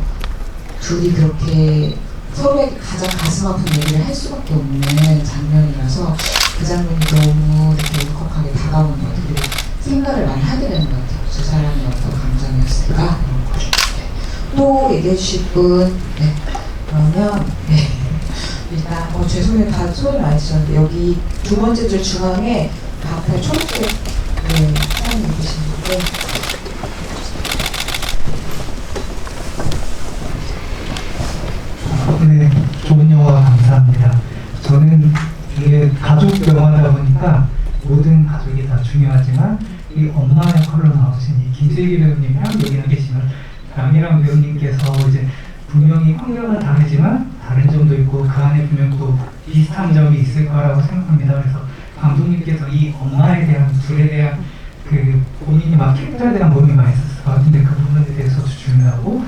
S4: 둘이 그렇게 서로에게 가장 가슴 아픈 얘기를 할 수밖에 없는 장면이라서 그 장면이 너무 이렇게 울컥하게 다가오는 것 같아요. 그리고 생각을 많이 하게 되는 것 같아요. 두 사람이 어떤 감정이었을까 이런 거. 또 얘기해 주실 분? 네. 그러면 네. 일단 죄송해요. 다 손을 많이 드셨는데 여기 두 번째 줄 중앙에 앞에 초록색 사진 입으시는데
S10: 네, 좋은 영화 감사합니다. 저는 이게 가족 영화다 보니까 모든 가족이 다 중요하지만 이 엄마 역할로 나오신 이 김슬기 배우님이랑 여기는 계시는 양희랑 배우님께서 이제 분명히 환경은 다르지만 다른 점도 있고 그 안에 분명 또 비슷한 점이 있을 거라고 생각합니다. 그래서 감독님께서 이 엄마에 대한 둘에 대한 그 본인이 막 캐릭터에 대한 고민이 많이 있었을 것 같은데 그 부분에 대해서도 중요하고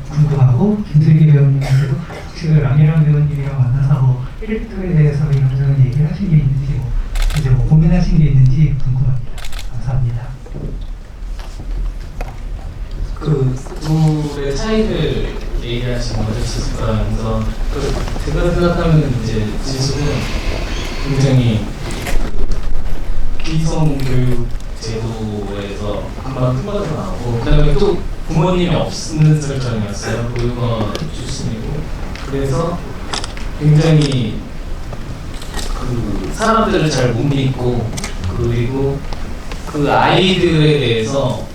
S10: 궁금하고 김슬기 배우님께서도 혹시 그 랑이랑 배우님이랑 만나서 뭐 캐릭터에 대해서 이런저런 얘기를 하신 게 있는지 뭐 이제 뭐 고민하신 게 있는지 궁금합니다. 감사합니다.
S2: 그 둘의 차이를 얘기하신 거죠, 지수가. 그래서 제가 생각하면 이제 지수는 굉장히 기성 교육 제도에서 금방 흠어져 나오고, 그다음에 또 부모님이 없는 설정이었어요. 보육원 출신이고. 그래서 굉장히 그 사람들을 잘 못 믿고, 그리고 그 아이들에 대해서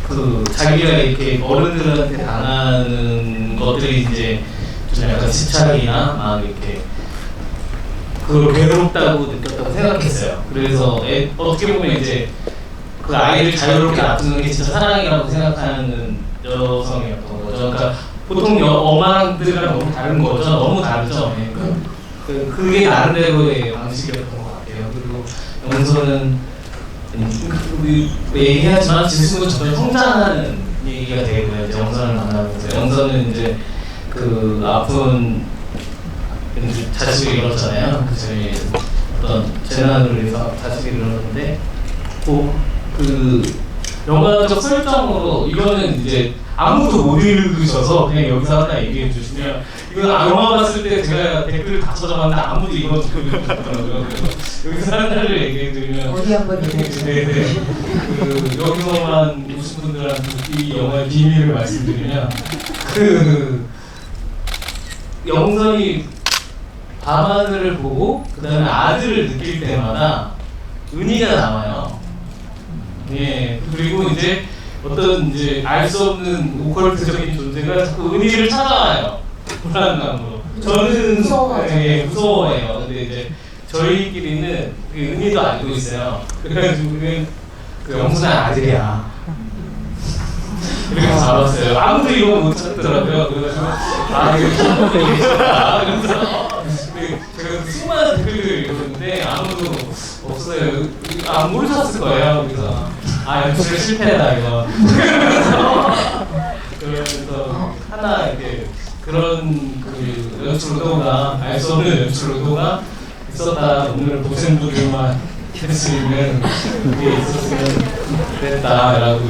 S2: 그 자기가 이렇게 어른들한테 당하는 것들이 이제 좀 약간 집착이나 막 이렇게 그걸 괴롭다고 느꼈다고 생각했어요. 그래서 어떻게 보면 이제 그 아이를 자유롭게 놔두는 게 진짜 사랑이라고 생각하는 여성이었던 거죠. 그러니까 보통 엄마들이랑 너무 다른 거죠. 너무 다르죠. 네. 그게 나름대로의 방식이었던 것 같아요. 그리고 영서는 얘기하지만 지수는 점점 성장하는 얘기가 되고요. 이제 영선을 만나면서 영선은 이제 그 아픈 자식을 잃었잖아요. 저희 어떤 재난으로 인해서 자식을 잃었는데 그 영화적 설정으로 이거는 이제 아무도 못 읽으셔서 그냥 여기서 하나 얘기해 주시면 이건 영화 봤을 때 제가 댓글을 다 찾아봤는데 아무도 이거 읽어주더라고요. 여기서 하나를 얘기해 드리면
S1: 어디 한번 얘기해 주세요.
S2: 네네. 그 여기서만 오신 분들한테 이 영화의 비밀을 말씀드리면 그 영선이 밤하늘을 보고 그 다음에 아들을 느낄 때마다 은희가 나와요. 예. 그리고 이제 어떤 이제 알 수 없는 오컬트적인 존재가 자꾸 은희를 찾아와요. 불안감으로. 저는 무서워해요. 근데 이제 저희끼리는 그 은희도 알고 있어요. 그래가지고 그 영순의 아들이야. 이렇게 잡았어요. 아무도 이거 못 찾더라고요. 그래가지고 이거 기억이 그래서 제가 수많은 댓글을 읽었는데 아무도 없어요. 안 모르셨을 거예요. 그래서 연출의 실패다 이거. 그러면서 하나 이렇게 그런 그 연출 의도가 알 수 없는 연출 의도가 있었다. 오늘 보신 분들만 캐치는 그게 있었으면 됐다라고.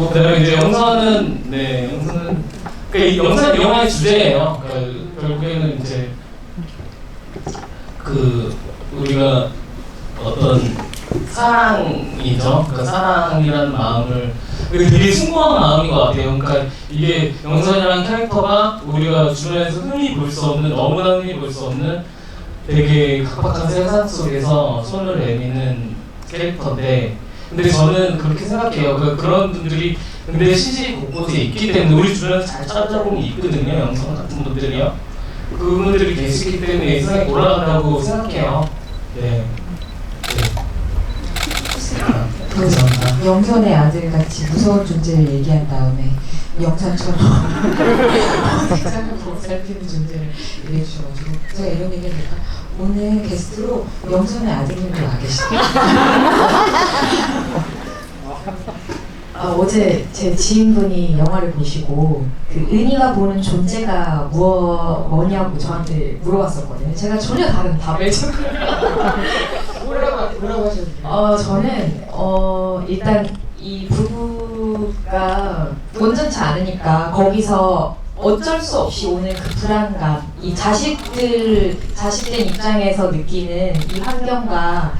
S2: 그다음에 이제 영선은 영선은 그러니까 이 영선 영화의 주제예요. 그러니까 결국에는 이제 그 우리가 어떤 사랑이죠. 그러니까 사랑이라는 마음을 되게 숭고한 마음인 것 같아요. 그러니까 이게 영선이라는 캐릭터가 우리가 주변에서 흔히 볼 수 없는, 너무나 흔히 볼 수 없는 되게 각박한 세상 속에서 손을 내미는 캐릭터인데, 근데 저는 그렇게 생각해요. 그런 분들이 근데 시시 곳곳에 있기 때문에 우리 주변에서 잘 찾아보면 있거든요. 영선 같은 분들이요. 그분들이 계시기 때문에 세상에 돌아간다고 생각해요. 네.
S1: 그 영선의 아들같이 무서운 존재를 얘기한 다음에 영산처럼 세상을 보살피는 존재를 얘기해 주셔가지고 제가 이런 얘기를 하니까 오늘 게스트로 영선의 아들님도 와 계시대요.
S4: 어제 제 지인분이 영화를 보시고 그 은희가 보는 존재가 뭐냐고 저한테 물어봤었거든요. 제가 전혀 다른 답을
S1: 뭐라고 하셨나요?
S4: 저는 일단 이 부부가 온전치 않으니까 거기서 어쩔 수 없이 오는 그 불안감, 이 자식된 입장에서 느끼는 이 환경과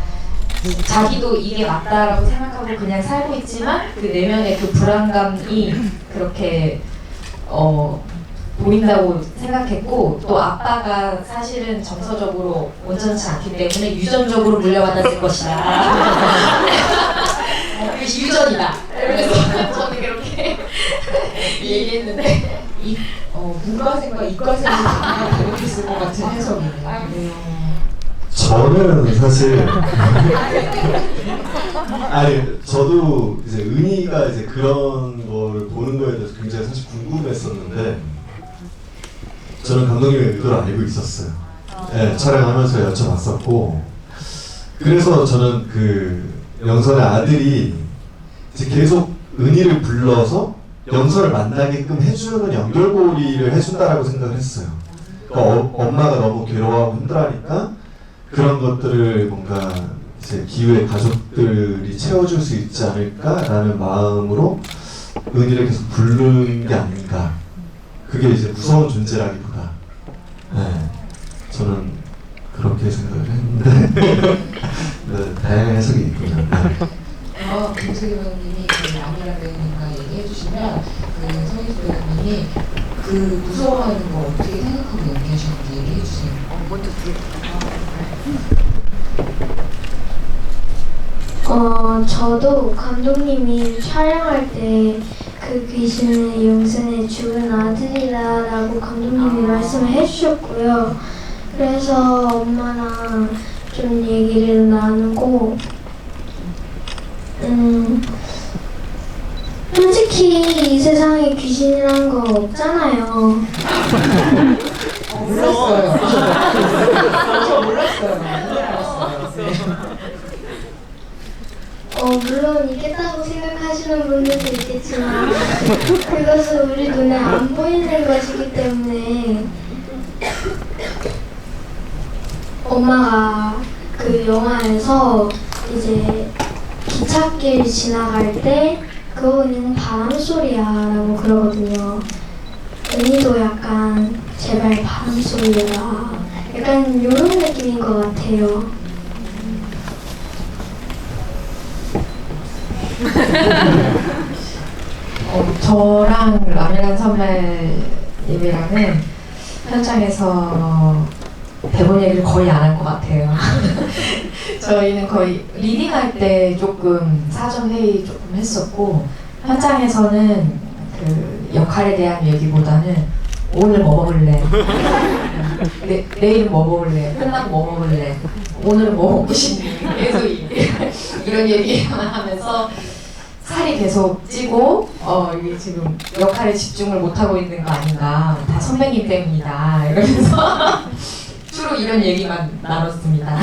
S4: 자기도 이게 맞다라고 생각하고 그냥 살고 있지만 그 내면의 그 불안감이 그렇게 보인다고 생각했고, 또 아빠가 사실은 정서적으로 온전치 않기 때문에 유전적으로 물려받았을 것이다. 유전이다. 그래서 저는 그렇게 얘기했는데
S1: 문과생과 이과생이 다르게 있을 것 같은 해석이네요.
S3: 저는 사실 아니 저도 이제 은희가 이제 그런 거를 보는 거에 대해서 굉장히 사실 궁금했었는데 저는 감독님의 의도를 알고 있었어요. 네, 촬영하면서 여쭤봤었고 그래서 저는 그 영선의 아들이 이제 계속 은희를 불러서 영선을 만나게끔 해주는 연결고리를 해준다라고 생각을 했어요. 그러니까 엄마가 너무 괴로워하고 힘들어하니까 그런 것들을 뭔가 이제 기후의 가족들이 채워줄 수 있지 않을까라는 마음으로 은희를 계속 부르는 게 아닌가. 그게 이제 무서운 존재라기보다, 네, 저는 그렇게 생각을 했는데 네, 다양한 해석이 있군요. 네.
S1: 김석희 배우님이 그 아미라 배우님과 얘기해 주시면 그 서희수 배우님이 그 무서워하는 거 어떻게 생각하고 연기하셨는지 얘기해 주세요. 먼저
S5: 저도 감독님이 촬영할 때 그 귀신은 영선의 죽은 아들이다라고 감독님이 말씀을 해주셨고요. 그래서 엄마랑 좀 얘기를 나누고 솔직히 이 세상에 귀신이란 거 없잖아요.
S1: 몰랐어요. 저 몰랐어요.
S5: 물론 있겠다고 생각하시는 분들도 있겠지만 그것은 우리 눈에 안 보이는 것이기 때문에 엄마가 그 영화에서 이제 기찻길 지나갈 때 그거는 바람 소리야 라고 그러거든요. 은희도 약간 제발 바람 소리라 약간 이런 느낌인 것 같아요.
S4: 저랑 라미란 선배님이랑은 현장에서 대본 얘기를 거의 안 한 것 같아요. 저희는 거의 리딩할 때 조금 사전 회의 조금 했었고 현장에서는 그 역할에 대한 얘기보다는 오늘 뭐 먹을래? 내일 뭐 먹을래? 끝나고 뭐 먹을래? 오늘은 뭐 먹고 싶니? 계속 이런 얘기만 하면서 살이 계속 찌고 이게 지금 역할에 집중을 못하고 있는 거 아닌가, 다 선배님 때문이다 이러면서 주로 이런 얘기만 나눴습니다.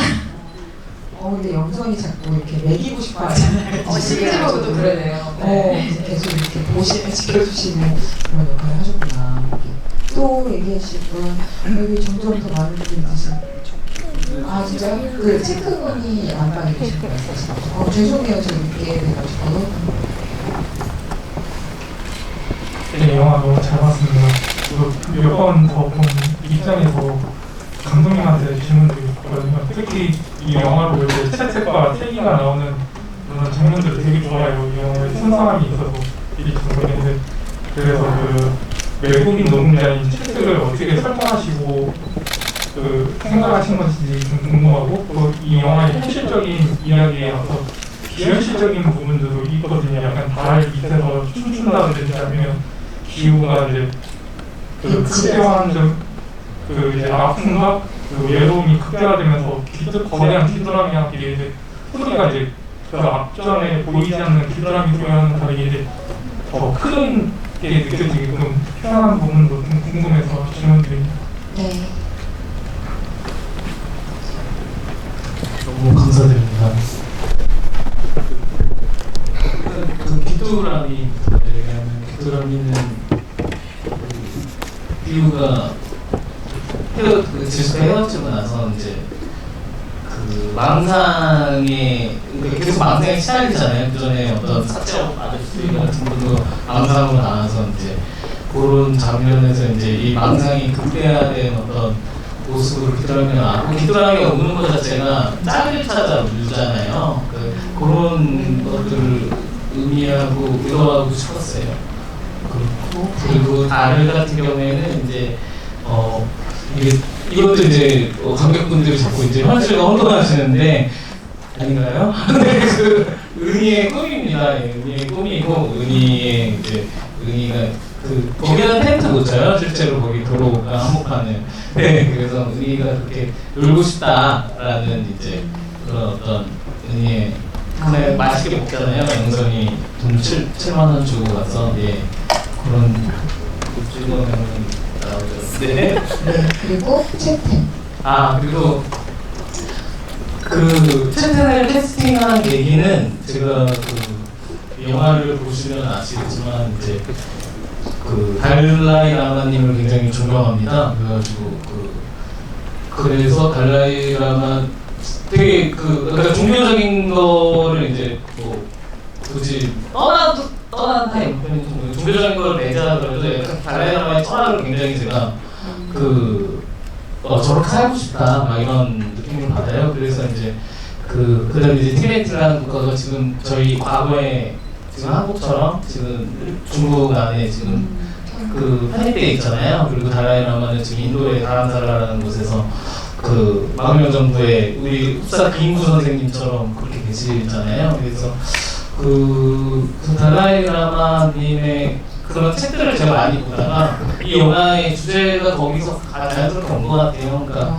S1: 근데 영선이 자꾸 이렇게 먹이고 싶어 하잖아요.
S4: 실제로도 그러네요.
S1: 네. 계속 이렇게 보시면 지켜주시는 그런 역할을 하셨구나. 또 얘기하실 분, 여기 점점 더 많은 분들이 있으세요. 아 진짜요? 그 체크분이 안방에 계신 거예요. 죄송해요. 저 늦게 돼가지고.
S10: 네, 영화 너무 잘 봤습니다. 몇 번 더 본 입장에서 감독님한테 질문들이 있거든요. 특히 이 영화로 볼 때 채택과 태기가 나오는 그런 장면들을 되게 좋아해요. 이 영화에 쓴 사람이 있어서 미리 감독인데, 그래서 그 외국인 노동자인 채택을 어떻게 설정하시고 그 생각하신 건지 좀 궁금하고, 또 이 영화의 현실적인 이야기라서 비현실적인 부분들도 있거든요. 약간 달 밑에서 춤춘다든지 아니면 기후가 이제 그 극대화한 그 이제 아픔과 그 외로움이 극대화되면서 거대한 귀뚜라미와 이제 소리가 이제
S11: 그 앞전에 보이지 않는 귀뚜라미 소리와는 다르게 이제 더 큰 게 느껴지게끔 표현한 부분도 좀 궁금해서 질문드립니다.
S1: 네.
S2: 너무 감사드립니다. 그 귀뚜라미부터 얘기하면 귀뚜라미는 비유가 헤어지고 나서 이제 그 망상에 계속 망상에 시달리잖아요. 그 전에 어떤 사적 아저씨 같은 분도 망상으로 나와서 이제 그런 장면에서 이제 이 망상이 극대화된 어떤 모습으로 귀뚜라미가 나왔고, 귀뚜라미가 우는 것 자체가 짝을 찾아 울잖아요. 그런 것들을 의미하고 의도하고 싶었어요. 그리고 다른 같은 경우에는 이제 이것도 이제 관객분들이 자꾸 이제 현실과 혼동하시는데 아닌가요? 네, 그 은희의 꿈입니다. 은희의 꿈이고 은희의 이제 은희가 그 거기다 텐트 못 쳐요. 실제로 거기 도로가 한복판에. 네, 그래서 은희가 그렇게 놀고 싶다라는 이제 그런 어떤 은희의 그날 맛있게 먹잖아요. 영선이 돈 7만 원 주고 가서 예 그런 찍어내는 나오죠. 네.
S1: 네. 그리고 채팅.
S2: 그리고 그 채팅을 캐스팅한 계기는 제가 그 영화를 보시면 아시겠지만 이제 그 달라이 라마님을 굉장히 존경합니다. 그래가지고 그래서 달라이 라마 되게 그러니까 종교적인 거를 이제 뭐 굳이 떠난 타입 종교적인 걸 내자 그래도 약간 달라이 라마의 철학을 굉장히 제가 저렇게 살고 싶다 막 이런 느낌을 받아요. 그래서 이제 그다음에 이제 티베트라는 국가가 지금 저희 과거에 지금 한국처럼 지금 중국 안에 지금 편입돼 있잖아요. 그리고 달라이 라마는 지금 인도의 다람사라라는 곳에서 마금명 정부의 우리 흡사 김구 선생님처럼 그렇게 계시잖아요. 그래서 달라이 라마님의 그런 책들을 제가 많이 보다가 이 영화의 주제가 거기서 자연스럽게 온 것 같아요. 그러니까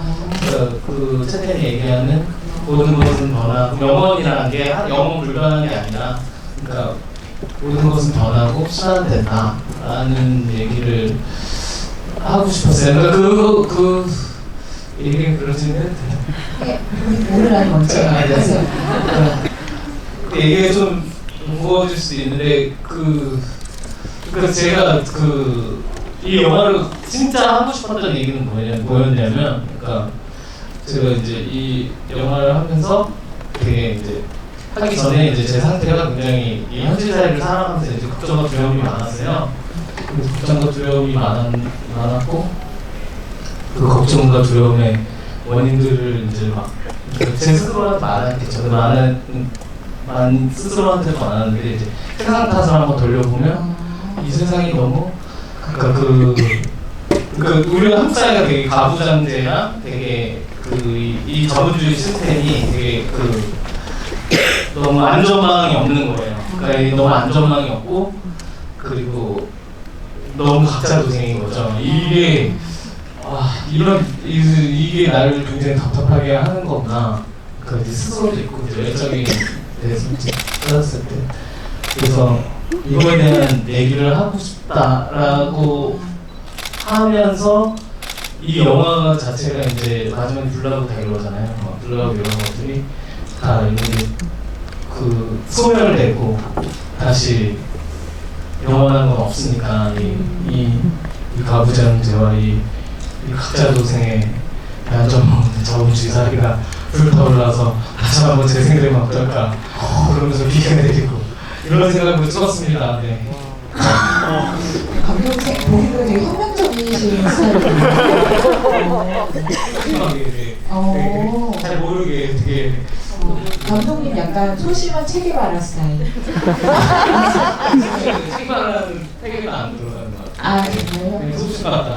S2: 그 채텐이 얘기하는 모든 것은 변하고 영원이라는 게 영원 불변하는 게 아니라 그러니까 모든 것은 변하고 순환된다라는 얘기를 하고 싶었어요. 그러니까 그 얘기 그러시면
S1: 오늘은 먼저 하세요.
S2: 얘기가 좀 무거워질 수 있는데 그래서 제가 이 영화를 진짜 하고 싶었던 얘기는 뭐였냐면, 그러니까 제가 이제 이 영화를 하면서 되게 이제 하기 전에 이제 제 상태가 굉장히 이 현실 사회를 살아가면서 이제 걱정과 두려움이 많았어요. 그래서 걱정과 두려움이 많았고 그 걱정과 두려움의 원인들을 이제 막 제 스스로한테 말했겠죠. 스스로한테도 말하는데 이제 세상 탓을 한번 돌려보면 이 세상이 너무 우리가 한국 사회가 되게 가부장제나 되게 이 자본주의 시스템이 되게 너무 안전망이 없는 거예요. 그러니까 너무 안전망이 없고 그리고 너무 각자 도생인 거죠. 이게 이게 나를 굉장히 답답하게 하는 거구나. 스스로도 있고 외적인 데서 찾았을 때 그래서 이거에 대한 얘기를 하고 싶다라고 하면서 이 영화 자체가 이제 마지막에 불나고 다 이러잖아요. 불나고 이런 것들이 다 이제 소멸을 내고 다시 영원한 건 없으니까 이 가부장제와 이 각자 도생의 안전망 자본주의 사회가 불타올라서 다시 한번 재생되면 어떨까 그러면서 비교해드리고 이런 생각으로 찍었습니다. 네.
S1: 감독님 보기도 되게 혁명적이신 스타일이에요.
S2: 잘 모르게 되게
S1: 감독님 약간 소심한 체계바라 스타일.
S2: 체계바라는 태계가 안 들어가는 것 같아요.
S1: 정말요?
S2: 소심하다.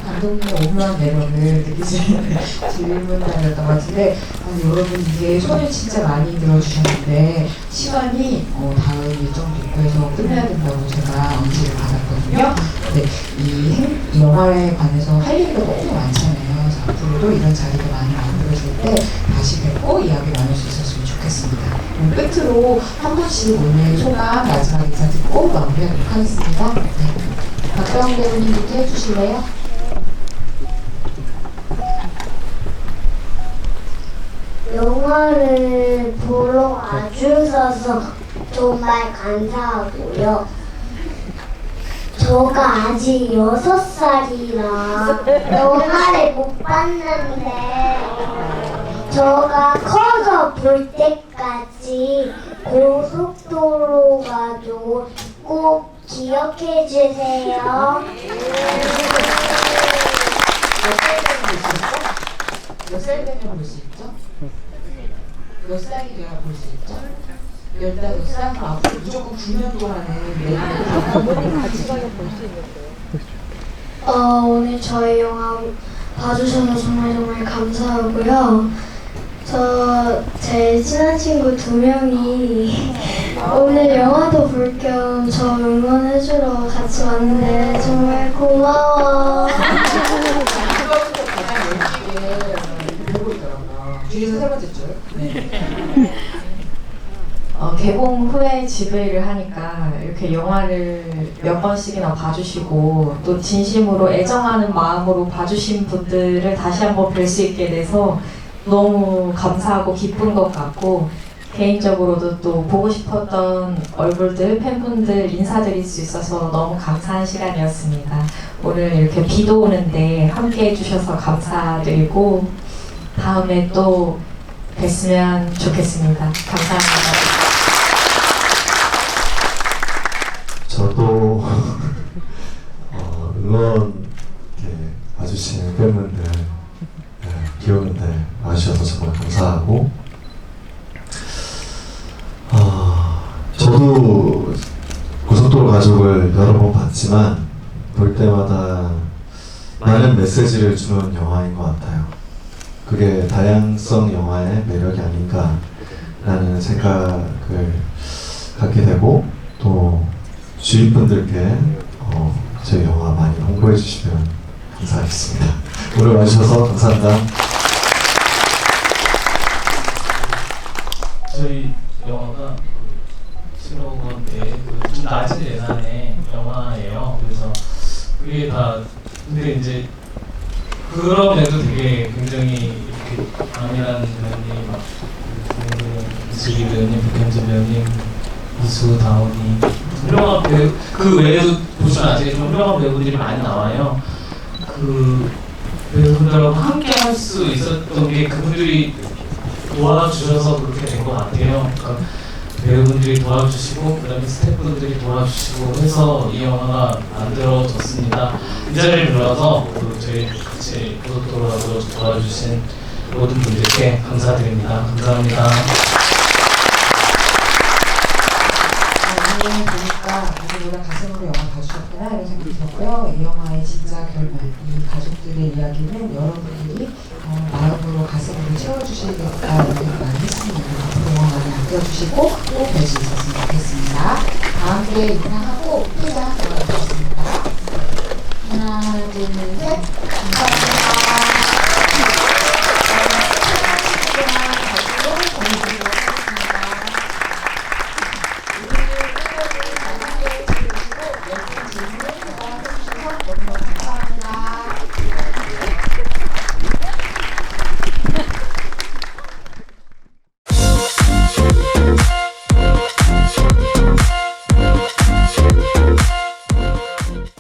S1: 감독님의 오묘한 매력을 느끼시는 질문단이었던 것 같은데 여러분 이게 손을 진짜 많이 들어주셨는데 시간이 다음 일정 도표에서 끝내야 된다고 제가 언지를 받았거든요. 근데 이 영화에 관해서 할 얘기가 너무 많잖아요. 그래서 앞으로도 이런 자리가 많이 만들어질 때 다시 뵙고 이야기 나눌 수 있었으면 좋겠습니다. 끝으로 한 분씩 오늘 소감 마지막 인사 듣고 마무리하도록 하겠습니다. 네. 박다운 배우님부터 해주실래요?
S5: 영화를 보러 와주셔서 정말 감사하고요. 저가 아직 6살이라 영화를 못 봤는데 저가 커서 볼 때까지 고속도로 가도 꼭 기억해 주세요.
S1: 몇 살 되면 볼 수 있죠? 몇 살이 돼야 볼 수 있죠? 15살? 앞으로 무조건 9년 동안은 부모님 같이 가서 볼 수 있는데요.
S5: 오늘 저희 영화 봐주셔서 정말 감사하고요. 저 제 친한 친구 2명이 오늘 영화도 볼 겸 저 응원해주러 같이 왔는데 정말 고마워.
S1: 뒤에서 세 번째 줄. 네.
S4: 개봉 후에 집회를 하니까 이렇게 영화를 몇 번씩이나 봐주시고 또 진심으로 애정하는 마음으로 봐주신 분들을 다시 한번 뵐 수 있게 돼서 너무 감사하고 기쁜 것 같고, 개인적으로도 또 보고 싶었던 얼굴들, 팬분들 인사드릴 수 있어서 너무 감사한 시간이었습니다. 오늘 이렇게 비도 오는데 함께 해주셔서 감사드리고 다음에 또 뵀으면 좋겠습니다. 감사합니다.
S3: 저도 응원 이렇게 와주시는 팬분들 비 오는데 와주셔서 정말 감사하고, 저도 고속도로 가족을 여러 번 봤지만 볼 때마다 많은 메시지를 주는 영화인 것 같아요. 그게 다양성 영화의 매력이 아닌가라는 생각을 갖게 되고, 또 주인분들께 저희 영화 많이 홍보해 주시면 감사하겠습니다. 오늘 와주셔서 감사합니다.
S2: 저희 영화가 7억 원대 좀 낮은 예산의 영화예요. 그래서 그게 다 근데 이제 그럼에도 되게 굉장히 이렇게 강민한 배우님, 이수기 배우님, 백현진 배우님, 이수, 다운이 훌륭한 배우, 그 외에도 보시면 아시겠지만 훌륭한 배우들이 많이 나와요. 그 배우분들하고 함께 할 수 있었던 게 그분들이 도와주셔서 그렇게 된 것 같아요. 그러니까 배우분들이 도와주시고 그다음에 스태프분들이 도와주시고 해서 이 영화가 만들어졌습니다. 이 자리를 빌어서 저희 같이 고속도로라고 도와주신 모든 분들께 감사드립니다. 감사합니다.
S1: 보니까 누구보다 가슴으로 영화 봐주셨구나 이런 생각이 들었고요. 이 영화의 진짜 결말, 이 가족들의 이야기는 여러분들이 마음으로 가슴으로 채워주시겠다 이런 생각 많이 했습니다. 앞으로 영화 많이 아껴주시고 꼭 뵐 수 있었으면 좋겠습니다. 다음 주에 인사하고 피자